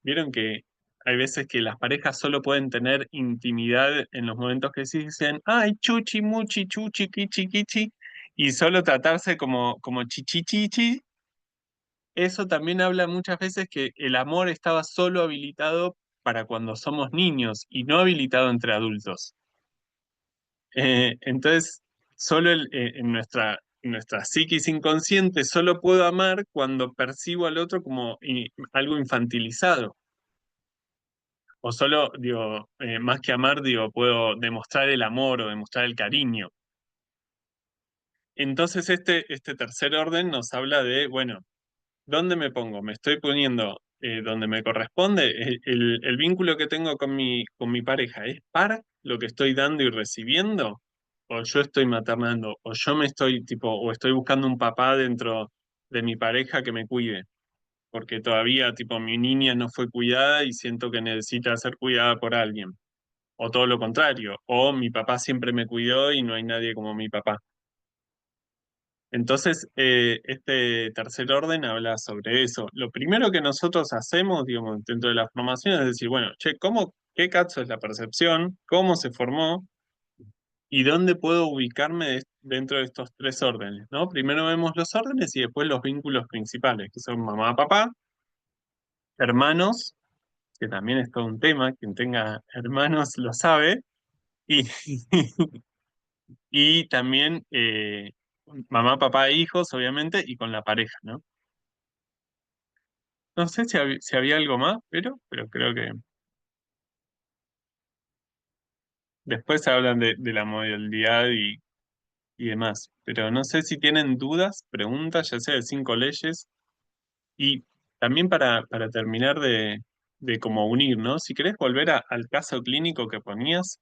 vieron que hay veces que las parejas solo pueden tener intimidad en los momentos que sí dicen, ay, chuchi, muchi, chuchi, kichi, kichi, y solo tratarse como chichi, chichi. Eso también habla muchas veces que el amor estaba solo habilitado para cuando somos niños y no habilitado entre adultos. Entonces, solo en nuestra psiquis inconsciente, solo puedo amar cuando percibo al otro como algo infantilizado. O solo, digo, más que amar, digo, puedo demostrar el amor o demostrar el cariño. Entonces, este tercer orden nos habla de, bueno, ¿dónde me pongo? ¿Me estoy poniendo donde me corresponde? ¿El vínculo que tengo con mi pareja es para lo que estoy dando y recibiendo? ¿O yo estoy maternando? ¿O yo me estoy, tipo, o estoy buscando un papá dentro de mi pareja que me cuide? Porque todavía, tipo, mi niña no fue cuidada y siento que necesita ser cuidada por alguien. O todo lo contrario, o mi papá siempre me cuidó y no hay nadie como mi papá. Entonces, este tercer orden habla sobre eso. Lo primero que nosotros hacemos, digamos, dentro de la formación es decir, bueno, che, qué cacho es la percepción? ¿Cómo se formó? ¿Y dónde puedo ubicarme dentro de estos tres órdenes, ¿no? Primero vemos los órdenes y después los vínculos principales, que son mamá, papá, hermanos, que también es todo un tema, quien tenga hermanos lo sabe, y, y también mamá, papá e hijos, obviamente, y con la pareja, ¿no? No sé si había algo más, pero creo que después hablan de la modalidad y demás. Pero no sé si tienen dudas, preguntas, ya sea de 5 leyes, y también para terminar de cómo unir, ¿no? Si querés volver al caso clínico que ponías,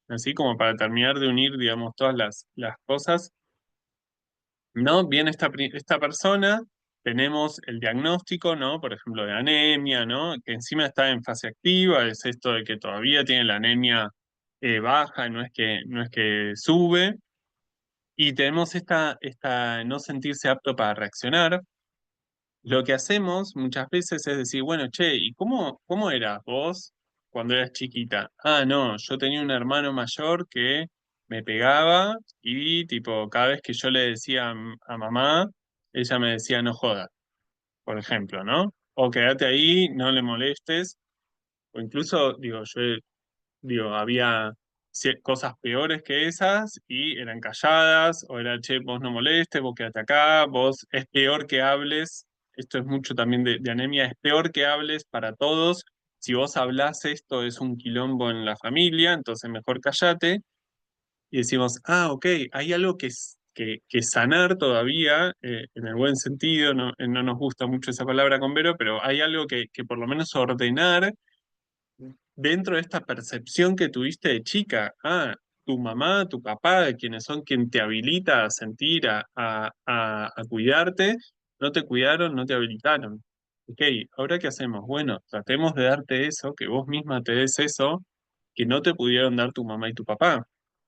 así como para terminar de unir, digamos, todas las cosas. ¿No? Bien, esta persona, tenemos el diagnóstico, ¿no? Por ejemplo, de anemia, ¿no? Que encima está en fase activa, es esto de que todavía tiene la anemia baja, no es que sube, y tenemos esta no sentirse apto para reaccionar. Lo que hacemos muchas veces es decir, bueno, che, ¿y cómo eras vos cuando eras chiquita? Ah, no, yo tenía un hermano mayor que me pegaba y tipo, cada vez que yo le decía a mamá, ella me decía no jodas, por ejemplo, ¿no? O quédate ahí, no le molestes, o incluso, había cosas peores que esas y eran calladas, o era, che, vos no molestes, vos quédate acá, vos es peor que hables, esto es mucho también de anemia, es peor que hables para todos, si vos hablás esto es un quilombo en la familia, entonces mejor callate, y decimos, ah, ok, hay algo que sanar todavía, en el buen sentido, no nos gusta mucho esa palabra con Vero, pero hay algo que por lo menos ordenar dentro de esta percepción que tuviste de chica. Ah, tu mamá, tu papá, de quienes son quien te habilita a sentir, a cuidarte, no te cuidaron, no te habilitaron. Ok, ¿ahora qué hacemos? Bueno, tratemos de darte eso, que vos misma te des eso, que no te pudieron dar tu mamá y tu papá.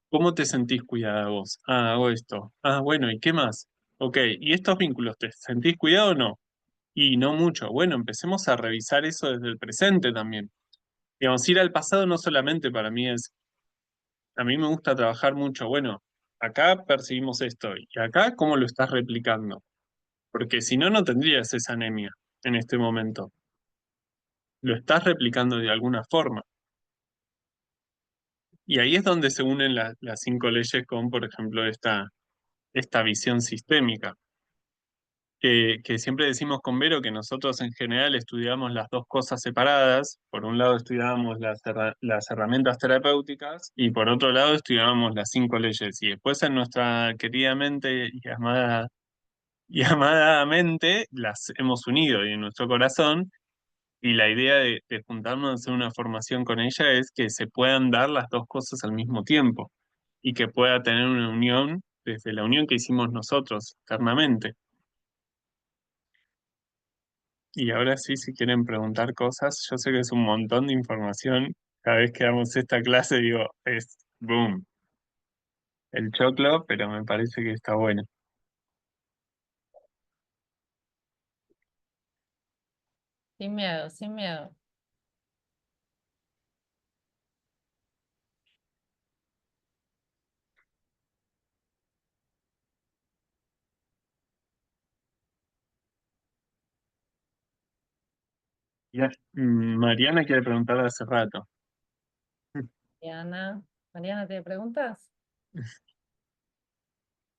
¿Cómo te sentís cuidada vos? Ah, hago esto. Ah, bueno, ¿y qué más? Ok, ¿y estos vínculos te sentís cuidado o no? Y no mucho. Bueno, empecemos a revisar eso desde el presente también. Digamos, ir al pasado no solamente para mí es, a mí me gusta trabajar mucho, bueno, acá percibimos esto, y acá cómo lo estás replicando, porque si no, no tendrías esa anemia en este momento. Lo estás replicando de alguna forma. Y ahí es donde se unen las 5 leyes con, por ejemplo, esta visión sistémica. Que siempre decimos con Vero que nosotros en general estudiamos las dos cosas separadas. Por un lado estudiábamos las herramientas terapéuticas y por otro lado estudiábamos las 5 leyes. Y después en nuestra querida mente y amada mente las hemos unido y en nuestro corazón. Y la idea de juntarnos a hacer una formación con ella es que se puedan dar las dos cosas al mismo tiempo y que pueda tener una unión desde la unión que hicimos nosotros internamente. Y ahora sí, si quieren preguntar cosas, yo sé que es un montón de información. Cada vez que damos esta clase, digo, es boom, el choclo, pero me parece que está bueno. Sin miedo, sin miedo. Ya, Mariana quiere preguntar hace rato. Mariana, Mariana, ¿te preguntas?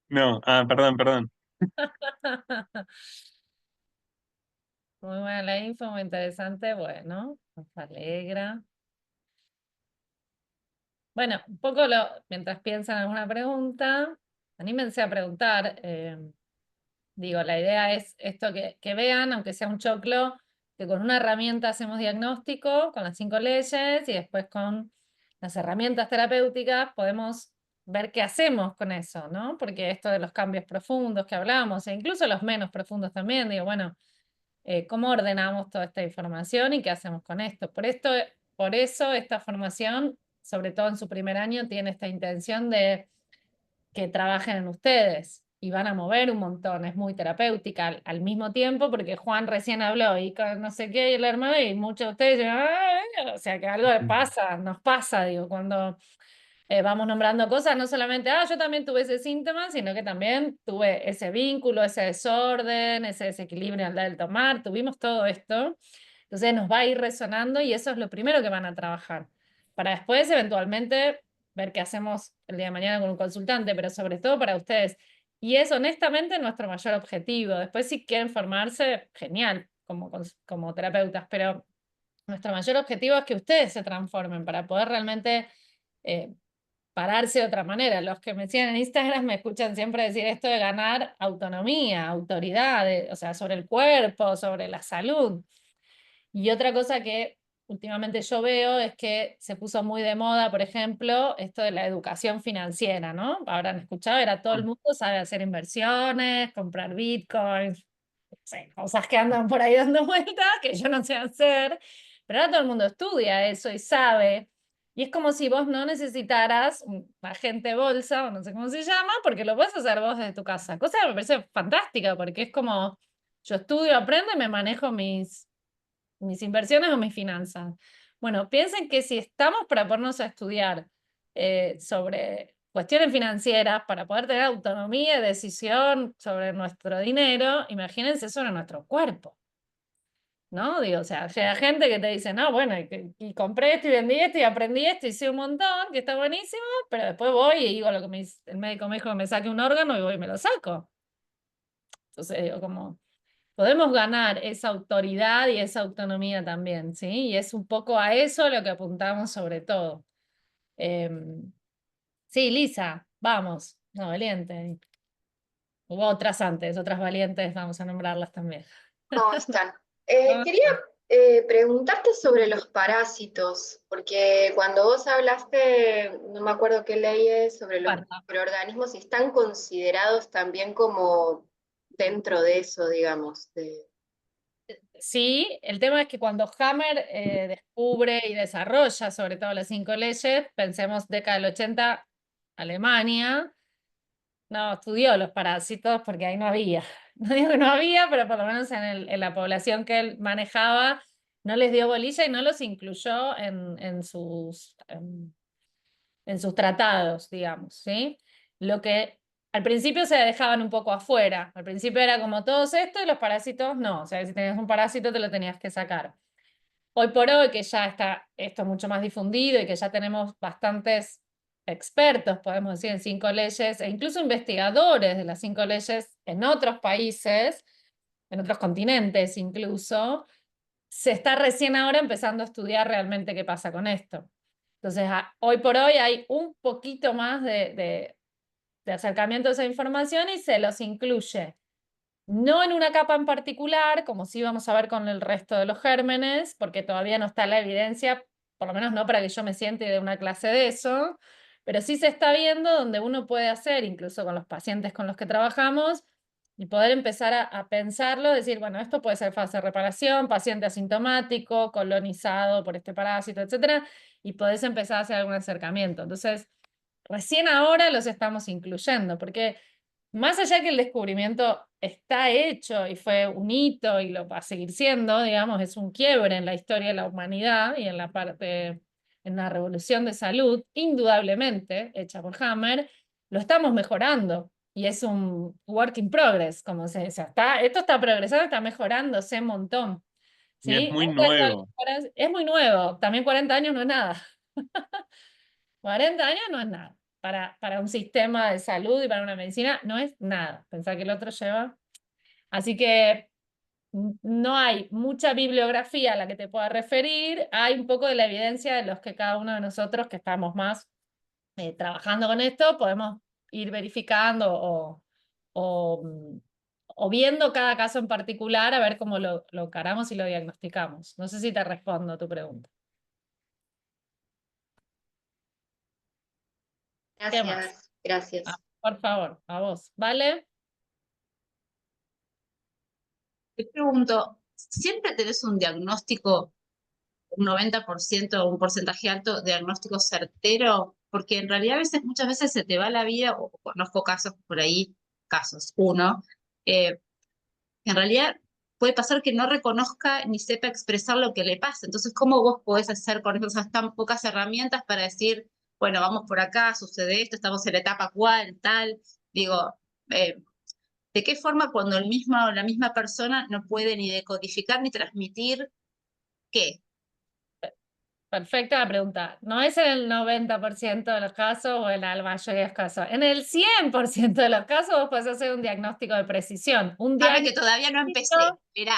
No, perdón. Muy buena la info, muy interesante. Bueno, nos alegra. Bueno, un poco mientras piensan alguna pregunta, anímense a preguntar. Digo, la idea es esto que vean, aunque sea un choclo, que con una herramienta hacemos diagnóstico, con las 5 leyes, y después con las herramientas terapéuticas podemos ver qué hacemos con eso, ¿no? Porque esto de los cambios profundos que hablamos, e incluso los menos profundos también, digo, bueno, ¿cómo ordenamos toda esta información y qué hacemos con esto? Por eso esta formación, sobre todo en su primer año, tiene esta intención de que trabajen en ustedes y van a mover un montón, es muy terapéutica al mismo tiempo, porque Juan recién habló y con no sé qué y el hermano, y muchos de ustedes dicen, "Ay", o sea que algo le pasa, nos pasa, digo, cuando vamos nombrando cosas, no solamente, yo también tuve ese síntoma, sino que también tuve ese vínculo, ese desorden, ese desequilibrio al del tomar, tuvimos todo esto, entonces nos va a ir resonando y eso es lo primero que van a trabajar, para después eventualmente ver qué hacemos el día de mañana con un consultante, pero sobre todo para ustedes. Y es honestamente nuestro mayor objetivo. Después si quieren formarse, genial, como terapeutas, pero nuestro mayor objetivo es que ustedes se transformen para poder realmente eh, pararse de otra manera. Los que me siguen en Instagram me escuchan siempre decir esto de ganar autonomía, autoridad, o sea, sobre el cuerpo, sobre la salud. Y otra cosa que últimamente yo veo es que se puso muy de moda, por ejemplo, esto de la educación financiera, ¿no? Habrán escuchado, era todo el mundo sabe hacer inversiones, comprar bitcoins, no sé, cosas que andan por ahí dando vueltas, que yo no sé hacer, pero ahora todo el mundo estudia eso y sabe. Y es como si vos no necesitaras un agente bolsa, o no sé cómo se llama, porque lo puedes hacer vos desde tu casa. Cosa que me parece fantástica, porque es como, yo estudio, aprendo y me manejo mis inversiones o mis finanzas. Bueno, piensen que si estamos para ponernos a estudiar sobre cuestiones financieras, para poder tener autonomía y decisión sobre nuestro dinero, imagínense sobre nuestro cuerpo, ¿no? Digo, o sea, llega gente que te dice, no, bueno, y compré esto y vendí esto y aprendí esto y sé un montón, que está buenísimo, pero después voy y digo lo que el médico me dijo que me saque un órgano y voy y me lo saco. Entonces digo, como podemos ganar esa autoridad y esa autonomía también, ¿sí? Y es un poco a eso lo que apuntamos sobre todo. Sí, Lisa, vamos. No, valiente. Hubo otras antes, otras valientes, vamos a nombrarlas también. ¿Cómo están? Quería Ah, preguntarte sobre los parásitos, porque cuando vos hablaste, no me acuerdo qué leyes, sobre los Cuarta. microorganismos, y están considerados también como dentro de eso, digamos. Sí, el tema es que cuando Hammer descubre y desarrolla sobre todo las 5 leyes, pensemos década del 80, Alemania, no estudió los parásitos porque ahí no había. No digo que no había, pero por lo menos en la población que él manejaba no les dio bolilla y no los incluyó en sus tratados, digamos, ¿sí? Lo que al principio se dejaban un poco afuera. Al principio era como todos esto y los parásitos no. O sea, si tenías un parásito te lo tenías que sacar. Hoy por hoy, que ya está esto mucho más difundido y que ya tenemos bastantes expertos, podemos decir, en 5 leyes, e incluso investigadores de las 5 leyes en otros países, en otros continentes incluso, se está recién ahora empezando a estudiar realmente qué pasa con esto. Entonces, hoy por hoy hay un poquito más de acercamiento a esa información y se los incluye. No en una capa en particular, como sí vamos a ver con el resto de los gérmenes, porque todavía no está la evidencia, por lo menos no para que yo me siente y dé una clase de eso, pero sí se está viendo donde uno puede hacer, incluso con los pacientes con los que trabajamos, y poder empezar a pensarlo, decir, bueno, esto puede ser fase de reparación, paciente asintomático, colonizado por este parásito, etcétera, y podés empezar a hacer algún acercamiento. Entonces, recién ahora los estamos incluyendo, porque más allá que el descubrimiento está hecho y fue un hito y lo va a seguir siendo, digamos, es un quiebre en la historia de la humanidad y en la parte, en la revolución de salud, indudablemente, hecha por Hammer, lo estamos mejorando y es un work in progress, como se dice. Esto está progresando, está mejorándose un montón. Y es ¿Sí? muy nuevo. Es muy nuevo, también 40 años no es nada. 40 años no es nada. Para un sistema de salud y para una medicina no es nada. Pensar que el otro lleva. Así que no hay mucha bibliografía a la que te pueda referir. Hay un poco de la evidencia de los que cada uno de nosotros que estamos más trabajando con esto podemos ir verificando o viendo cada caso en particular a ver cómo lo encaramos y lo diagnosticamos. No sé si te respondo a tu pregunta. ¿Qué más? Gracias, gracias. Por favor, a vos. ¿Vale? Te pregunto, ¿siempre tenés un diagnóstico, un 90% o un porcentaje alto de diagnóstico certero? Porque en realidad muchas veces se te va la vida, o conozco casos por ahí, casos, uno, en realidad puede pasar que no reconozca ni sepa expresar lo que le pasa. Entonces, ¿cómo vos podés hacer con esas tan pocas herramientas para decir, bueno, vamos por acá, sucede esto, estamos en la etapa cual, tal? Digo, ¿de qué forma cuando el mismo o la misma persona no puede ni decodificar ni transmitir qué? Perfecta la pregunta. No es en el 90% de los casos o en la mayoría de los casos. En el 100% de los casos vos podés hacer un diagnóstico de precisión. Un Sabe que diagnóstico... todavía no empecé, mirá.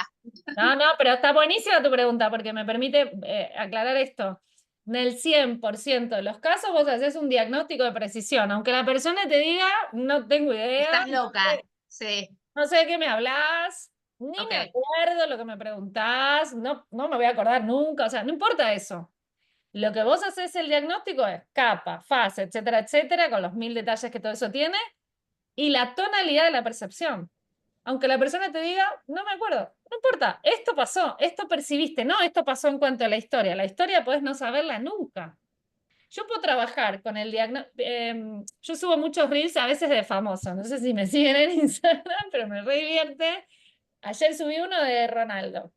No, no, pero está buenísima tu pregunta porque me permite aclarar esto. En el 100% de los casos vos haces un diagnóstico de precisión. Aunque la persona te diga, no tengo idea, Estás loca. Sí, no sé de qué me hablas, ni ok. me acuerdo lo que me preguntás, no me voy a acordar nunca, o sea, no importa eso. Lo que vos haces el diagnóstico es capa, fase, etcétera, con los 1000 detalles que todo eso tiene, y la tonalidad de la percepción. Aunque la persona te diga, no me acuerdo, no importa, esto pasó, esto percibiste, no, esto pasó en cuanto a la historia. La historia podés no saberla nunca. Yo puedo trabajar con el diagnóstico. Yo subo muchos reels a veces de famosos. No sé si me siguen en Instagram, pero me re divierte. Ayer subí uno de Ronaldo.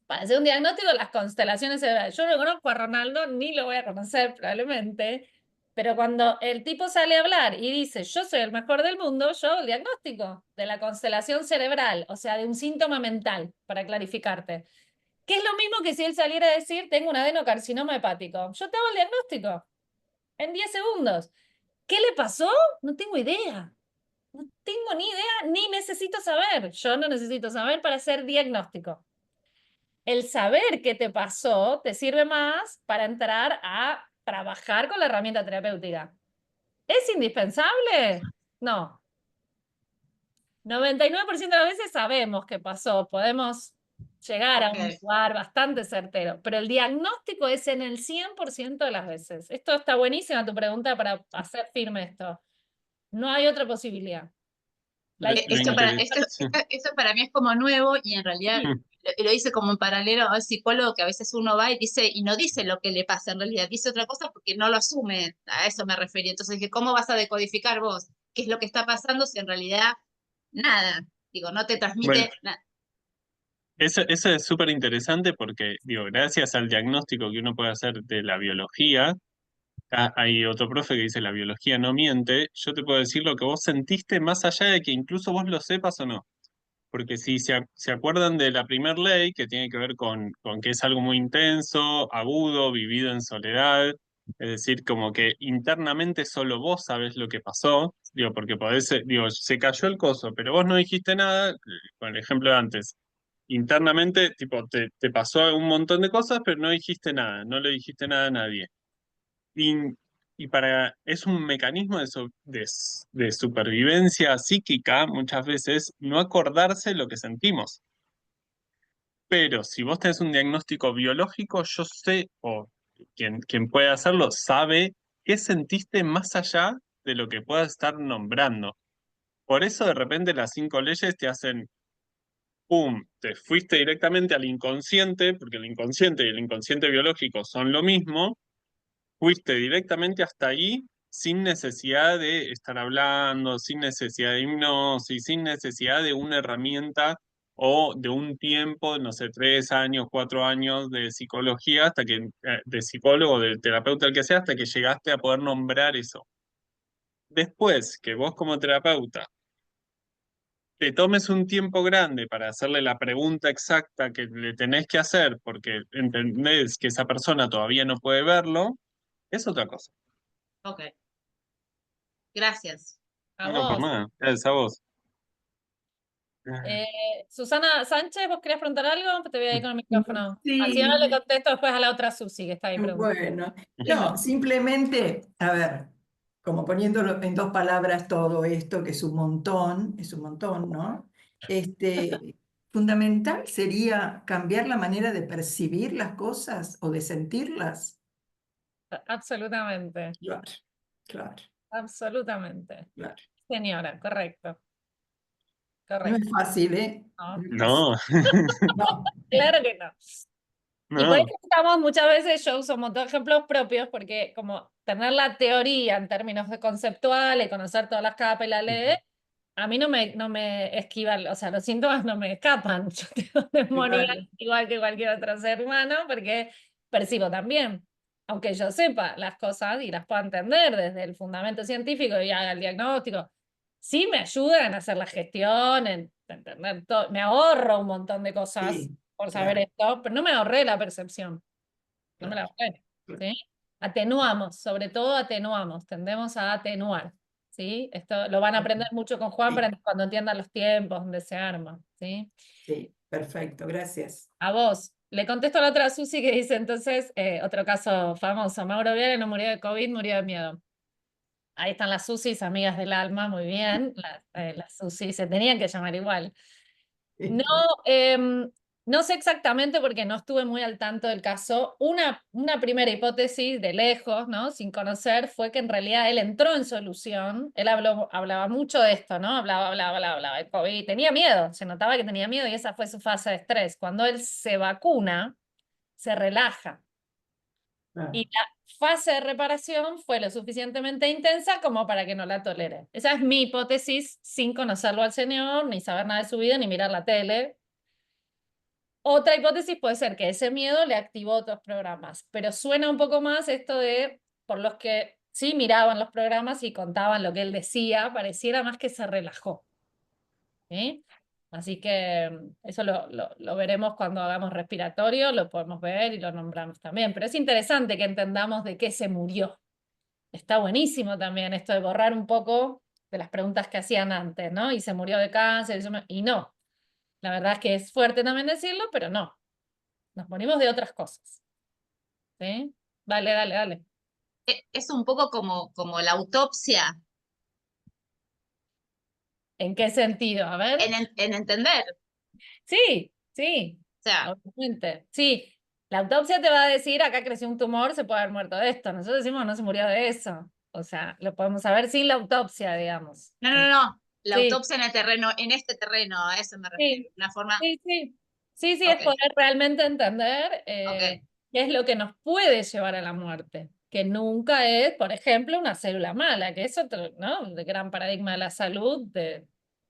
Para hacer un diagnóstico de las constelaciones cerebrales. Yo no conozco a Ronaldo, ni lo voy a conocer probablemente. Pero cuando el tipo sale a hablar y dice, yo soy el mejor del mundo, yo hago el diagnóstico de la constelación cerebral, o sea, de un síntoma mental, para clarificarte. Que es lo mismo que si él saliera a decir, tengo un adenocarcinoma hepático. Yo te hago el diagnóstico en 10 segundos. ¿Qué le pasó? No tengo idea. No tengo ni idea, ni necesito saber. Yo no necesito saber para hacer diagnóstico. El saber qué te pasó te sirve más para entrar a trabajar con la herramienta terapéutica. ¿Es indispensable? No. 99% de las veces sabemos qué pasó, podemos llegar a un Ok. lugar bastante certero, pero el diagnóstico es en el 100% de las veces. Esto está buenísima tu pregunta para hacer firme esto. No hay otra posibilidad. La Lo Esto para mí es como nuevo y en realidad lo hice como en paralelo al psicólogo que a veces uno va y dice, y no dice lo que le pasa en realidad, dice otra cosa porque no lo asume, a eso me refería. Entonces dije, ¿cómo vas a decodificar vos qué es lo que está pasando si en realidad nada? Digo, no te Bueno, transmite nada. eso es súper interesante porque, digo, gracias al diagnóstico que uno puede hacer de la biología, hay otro profe que dice la biología no miente, yo te puedo decir lo que vos sentiste más allá de que incluso vos lo sepas o no. Porque si se acuerdan de la primer ley, que tiene que ver con que es algo muy intenso, agudo, vivido en soledad, es decir, como que internamente solo vos sabés lo que pasó, digo, porque podés, digo, se cayó el coso, pero vos no dijiste nada, con el ejemplo de antes. Internamente, tipo, te pasó un montón de cosas, pero no dijiste nada, no le dijiste nada a nadie. Y, es un mecanismo de supervivencia psíquica, muchas veces, no acordarse lo que sentimos. Pero si vos tenés un diagnóstico biológico, yo sé, o quien puede hacerlo, sabe qué sentiste más allá de lo que puedas estar nombrando. Por eso de repente las 5 leyes te hacen, ¡pum!, te fuiste directamente al inconsciente, porque el inconsciente y el inconsciente biológico son lo mismo, fuiste directamente hasta ahí sin necesidad de estar hablando, sin necesidad de hipnosis, sin necesidad de una herramienta o de un tiempo, no sé, 3 años, 4 años de psicología, hasta que, de psicólogo, de terapeuta, el que sea, hasta que llegaste a poder nombrar eso. Después que vos como terapeuta te tomes un tiempo grande para hacerle la pregunta exacta que le tenés que hacer, porque entendés que esa persona todavía no puede verlo, es otra cosa. Ok, gracias. A No, por vos. nada, gracias a vos. Susana Sánchez, ¿vos querías preguntar algo? Te voy a ir con el micrófono. Así no le Sí, contesto después a la otra Susi que está ahí preguntando. bueno, Dime. no, simplemente, a ver, como poniéndolo en dos palabras todo esto, que es un montón, ¿no? Fundamental sería cambiar la manera de percibir las cosas o de sentirlas. Absolutamente, Claro, claro, absolutamente. claro. Señora, correcto, No es correcto. fácil, ¿eh? ¿No? No es fácil. No, No, Claro que no. Y por no. eso estamos muchas veces, yo uso un montón de ejemplos propios, porque como tener la teoría en términos de conceptual y conocer todas las capas y la ley, a mí no me esquiva, o sea, los síntomas no me escapan. Yo tengo neumonía claro, igual que cualquier otro ser humano, porque percibo también. Aunque yo sepa las cosas y las pueda entender desde el fundamento científico y haga el diagnóstico, sí me ayudan a hacer la gestión, en entender todo, me ahorro un montón de cosas sí, por saber claro, esto, pero no me ahorré la percepción, no me la claro, ahorré, claro. ¿sí? Atenuamos, sobre todo atenuamos, tendemos a atenuar, ¿sí? Esto lo van a aprender mucho con Juan Sí, para cuando entiendan los tiempos donde se arma, ¿sí? sí, perfecto, gracias. A vos. Le contesto a la otra Susi que dice entonces, otro caso famoso, Mauro Viale no murió de COVID, murió de miedo. Ahí están las Susis, amigas del alma, muy bien. Las Susis se tenían que llamar igual. Sí, No, claro. no sé exactamente porque no estuve muy al tanto del caso. Una primera hipótesis de lejos, ¿no? Sin conocer, fue que en realidad él entró en solución. Él hablaba mucho de esto, ¿no? Hablaba de COVID. Tenía miedo, se notaba que tenía miedo y esa fue su fase de estrés. Cuando él se vacuna, se relaja. Claro. Y la fase de reparación fue lo suficientemente intensa como para que no la tolere. Esa es mi hipótesis sin conocerlo al señor, ni saber nada de su vida, ni mirar la tele. Otra hipótesis puede ser que ese miedo le activó otros programas, pero suena un poco más esto de, por los que sí miraban los programas y contaban lo que él decía, pareciera más que se relajó. ¿Sí? Así que eso lo veremos cuando hagamos respiratorio, lo podemos ver y lo nombramos también, pero es interesante que entendamos de qué se murió. Está buenísimo también esto de borrar un poco de las preguntas que hacían antes, ¿no? Y se murió de cáncer, y no. La verdad es que es fuerte también decirlo, pero no. Nos morimos de otras cosas. ¿Sí? Dale, dale, dale. es un poco como la autopsia, ¿En qué sentido? A ver. en entender. Sí, O sea, obviamente. Sí, la autopsia te va a decir, acá creció un tumor, se puede haber muerto de esto. Nosotros decimos, no se murió de eso. O sea, lo podemos saber sin la autopsia, digamos. no. La Sí, autopsia en el terreno, en este terreno, a eso me refiero. sí, Una forma. sí, sí. Sí, sí, es Ok, poder realmente entender ok. qué es lo que nos puede llevar a la muerte. Que nunca es, por ejemplo, una célula mala, que es otro, ¿no? El gran paradigma de la salud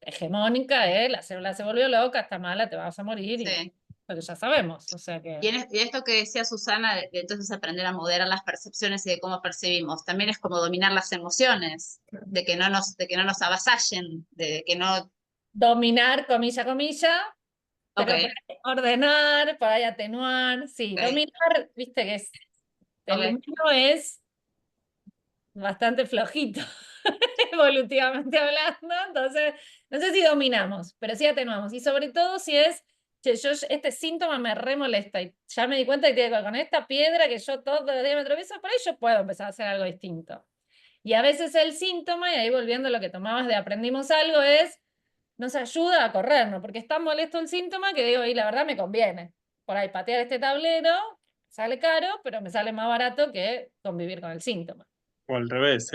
hegemónica, la célula se volvió loca, está mala, te vas a morir, Sí. pero ya sabemos, o sea que... Y esto que decía Susana, de entonces aprender a moderar las percepciones y de cómo percibimos, también es como dominar las emociones, de que no nos avasallen, de que no. Dominar, comilla, comilla, Ok, pero por ahí ordenar, por ahí atenuar, sí, ok, dominar, viste que el ok. humano es bastante flojito, evolutivamente hablando, entonces no sé si dominamos, pero sí atenuamos, y sobre todo si es, che, yo este síntoma me re molesta, y ya me di cuenta que tiene que ver con esta piedra que yo todos los días me tropiezo, por ahí yo puedo empezar a hacer algo distinto. Y a veces el síntoma, y ahí volviendo a lo que tomabas de aprendimos algo, nos ayuda a corrernos, porque es tan molesto el síntoma que digo, y la verdad me conviene. Por ahí patear este tablero sale caro, pero me sale más barato que convivir con el síntoma. O al revés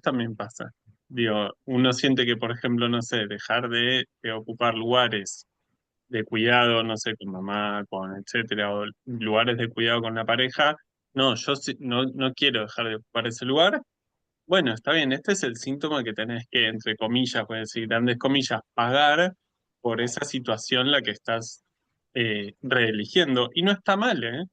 también pasa. Digo, uno siente que, por ejemplo, no sé, dejar de ocupar lugares de cuidado, no sé, con mamá, con etcétera, o lugares de cuidado con la pareja, no, no quiero dejar de ocupar ese lugar. Bueno, está bien, este es el síntoma que tenés que, entre comillas, puedes decir grandes comillas, pagar por esa situación la que estás reeligiendo. Y no está mal, ¿eh?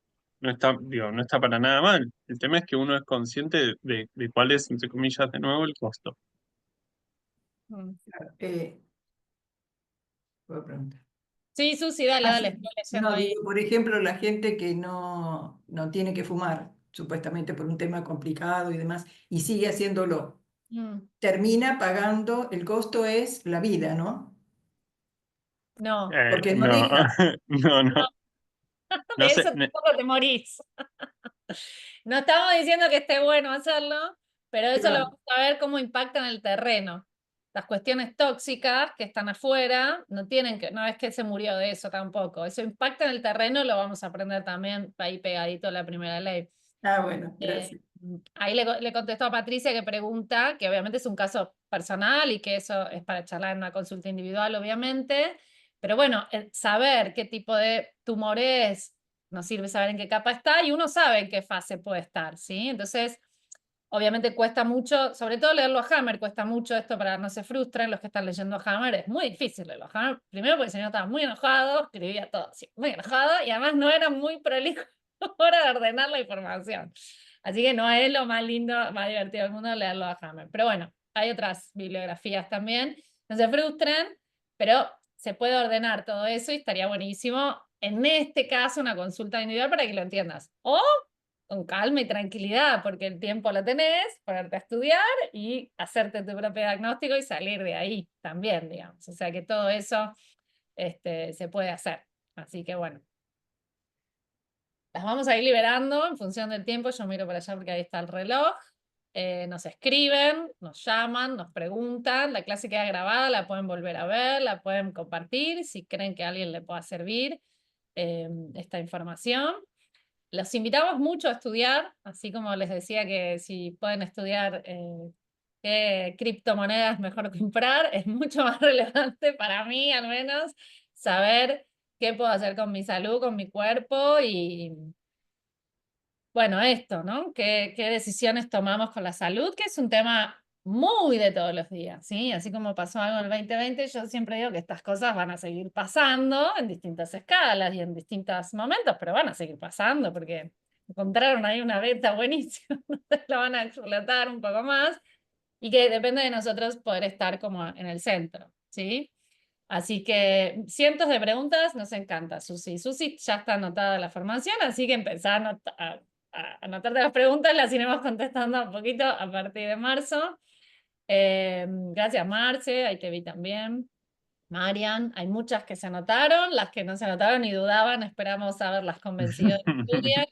No está, digo, no está para nada mal. El tema es que uno es consciente de cuál es, entre comillas, de nuevo, el costo. Mm. Puedo preguntar. Sí, Susi, dale, dale, estoy leyendo No, ahí. digo, por ejemplo, la gente que no tiene que fumar, supuestamente por un tema complicado y demás, y sigue haciéndolo, Mm. termina pagando, el costo es la vida, ¿no? No, Porque no No, deja. no, no, no, no de sé. eso tampoco te morís. No estamos diciendo que esté bueno hacerlo, pero eso lo Claro. vamos a ver cómo impacta en el terreno. Las cuestiones tóxicas que están afuera no es que se murió de eso tampoco. Eso impacta en el terreno, lo vamos a aprender también ahí pegadito a la primera ley. Ah, bueno, Eh, gracias. ahí le contestó a Patricia que pregunta, que obviamente es un caso personal y que eso es para charlar en una consulta individual, obviamente. Pero bueno, saber qué tipo de tumor es, nos sirve saber en qué capa está y uno sabe en qué fase puede estar, ¿sí? Entonces, obviamente cuesta mucho, sobre todo leerlo a Hammer, cuesta mucho esto para que no se frustren los que están leyendo a Hammer, es muy difícil leerlo a Hammer, primero porque el señor estaba muy enojado, escribía todo así, muy enojado, y además no era muy prolijo a la hora de ordenar la información. Así que no es lo más lindo, más divertido del mundo leerlo a Hammer. Pero bueno, hay otras bibliografías también, no se frustren, pero se puede ordenar todo eso y estaría buenísimo, en este caso, una consulta individual para que lo entiendas. O con calma y tranquilidad, porque el tiempo lo tenés, ponerte a estudiar y hacerte tu propio diagnóstico y salir de ahí también, digamos. O sea que todo eso se puede hacer. Así que bueno. Las vamos a ir liberando en función del tiempo. Yo miro para allá porque ahí está el reloj. Nos escriben, nos llaman, nos preguntan. La clase queda grabada, la pueden volver a ver, la pueden compartir si creen que a alguien le pueda servir esta información. Los invitamos mucho a estudiar, así como les decía que si pueden estudiar qué criptomonedas mejor comprar, es mucho más relevante para mí al menos saber qué puedo hacer con mi salud, con mi cuerpo y bueno, esto, ¿no? ¿Qué decisiones tomamos con la salud? Que es un tema muy de todos los días, ¿sí? Así como pasó algo en el 2020, yo siempre digo que estas cosas van a seguir pasando en distintas escalas y en distintos momentos, pero van a seguir pasando porque encontraron ahí una beta buenísima, la van a explotar un poco más y que depende de nosotros poder estar como en el centro, ¿sí? Así que cientos de preguntas, nos encanta, Susi. Susi ya está anotada la formación, así que empezar a anotarte las preguntas, las iremos contestando un poquito a partir de marzo. Gracias, Marce, ahí te vi también. Marian, hay muchas que se anotaron, las que no se anotaron y dudaban, esperamos haberlas convencido de que estudien.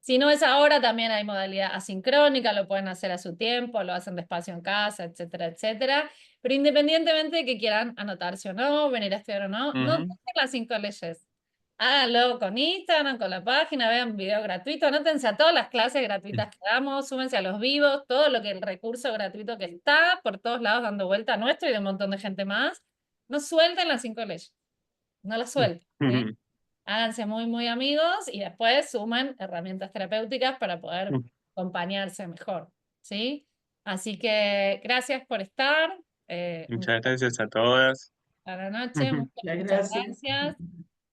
Si no es ahora, también hay modalidad asincrónica, lo pueden hacer a su tiempo, lo hacen despacio en casa, etcétera, etcétera. Pero independientemente de que quieran anotarse o no, venir a estudiar o no, no Ujú. dejen las 5 leyes. Háganlo con Instagram, con la página, vean video gratuito, anótense a todas las clases gratuitas que damos, súmense a los vivos, todo lo que el recurso gratuito que está por todos lados dando vuelta nuestro y de un montón de gente más. No suelten las 5 leyes, no las suelten, ¿sí? Ujú. Háganse muy, muy amigos y después sumen herramientas terapéuticas para poder acompañarse mejor, ¿sí? Así que gracias por estar. Muchas gracias a todas. A la noche, muchas, Muchas muchas gracias. gracias.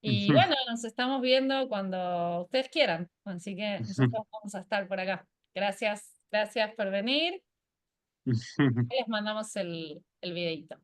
Y bueno, nos estamos viendo cuando ustedes quieran. Así que nosotros vamos a estar por acá. Gracias, gracias por venir. Les mandamos el videito.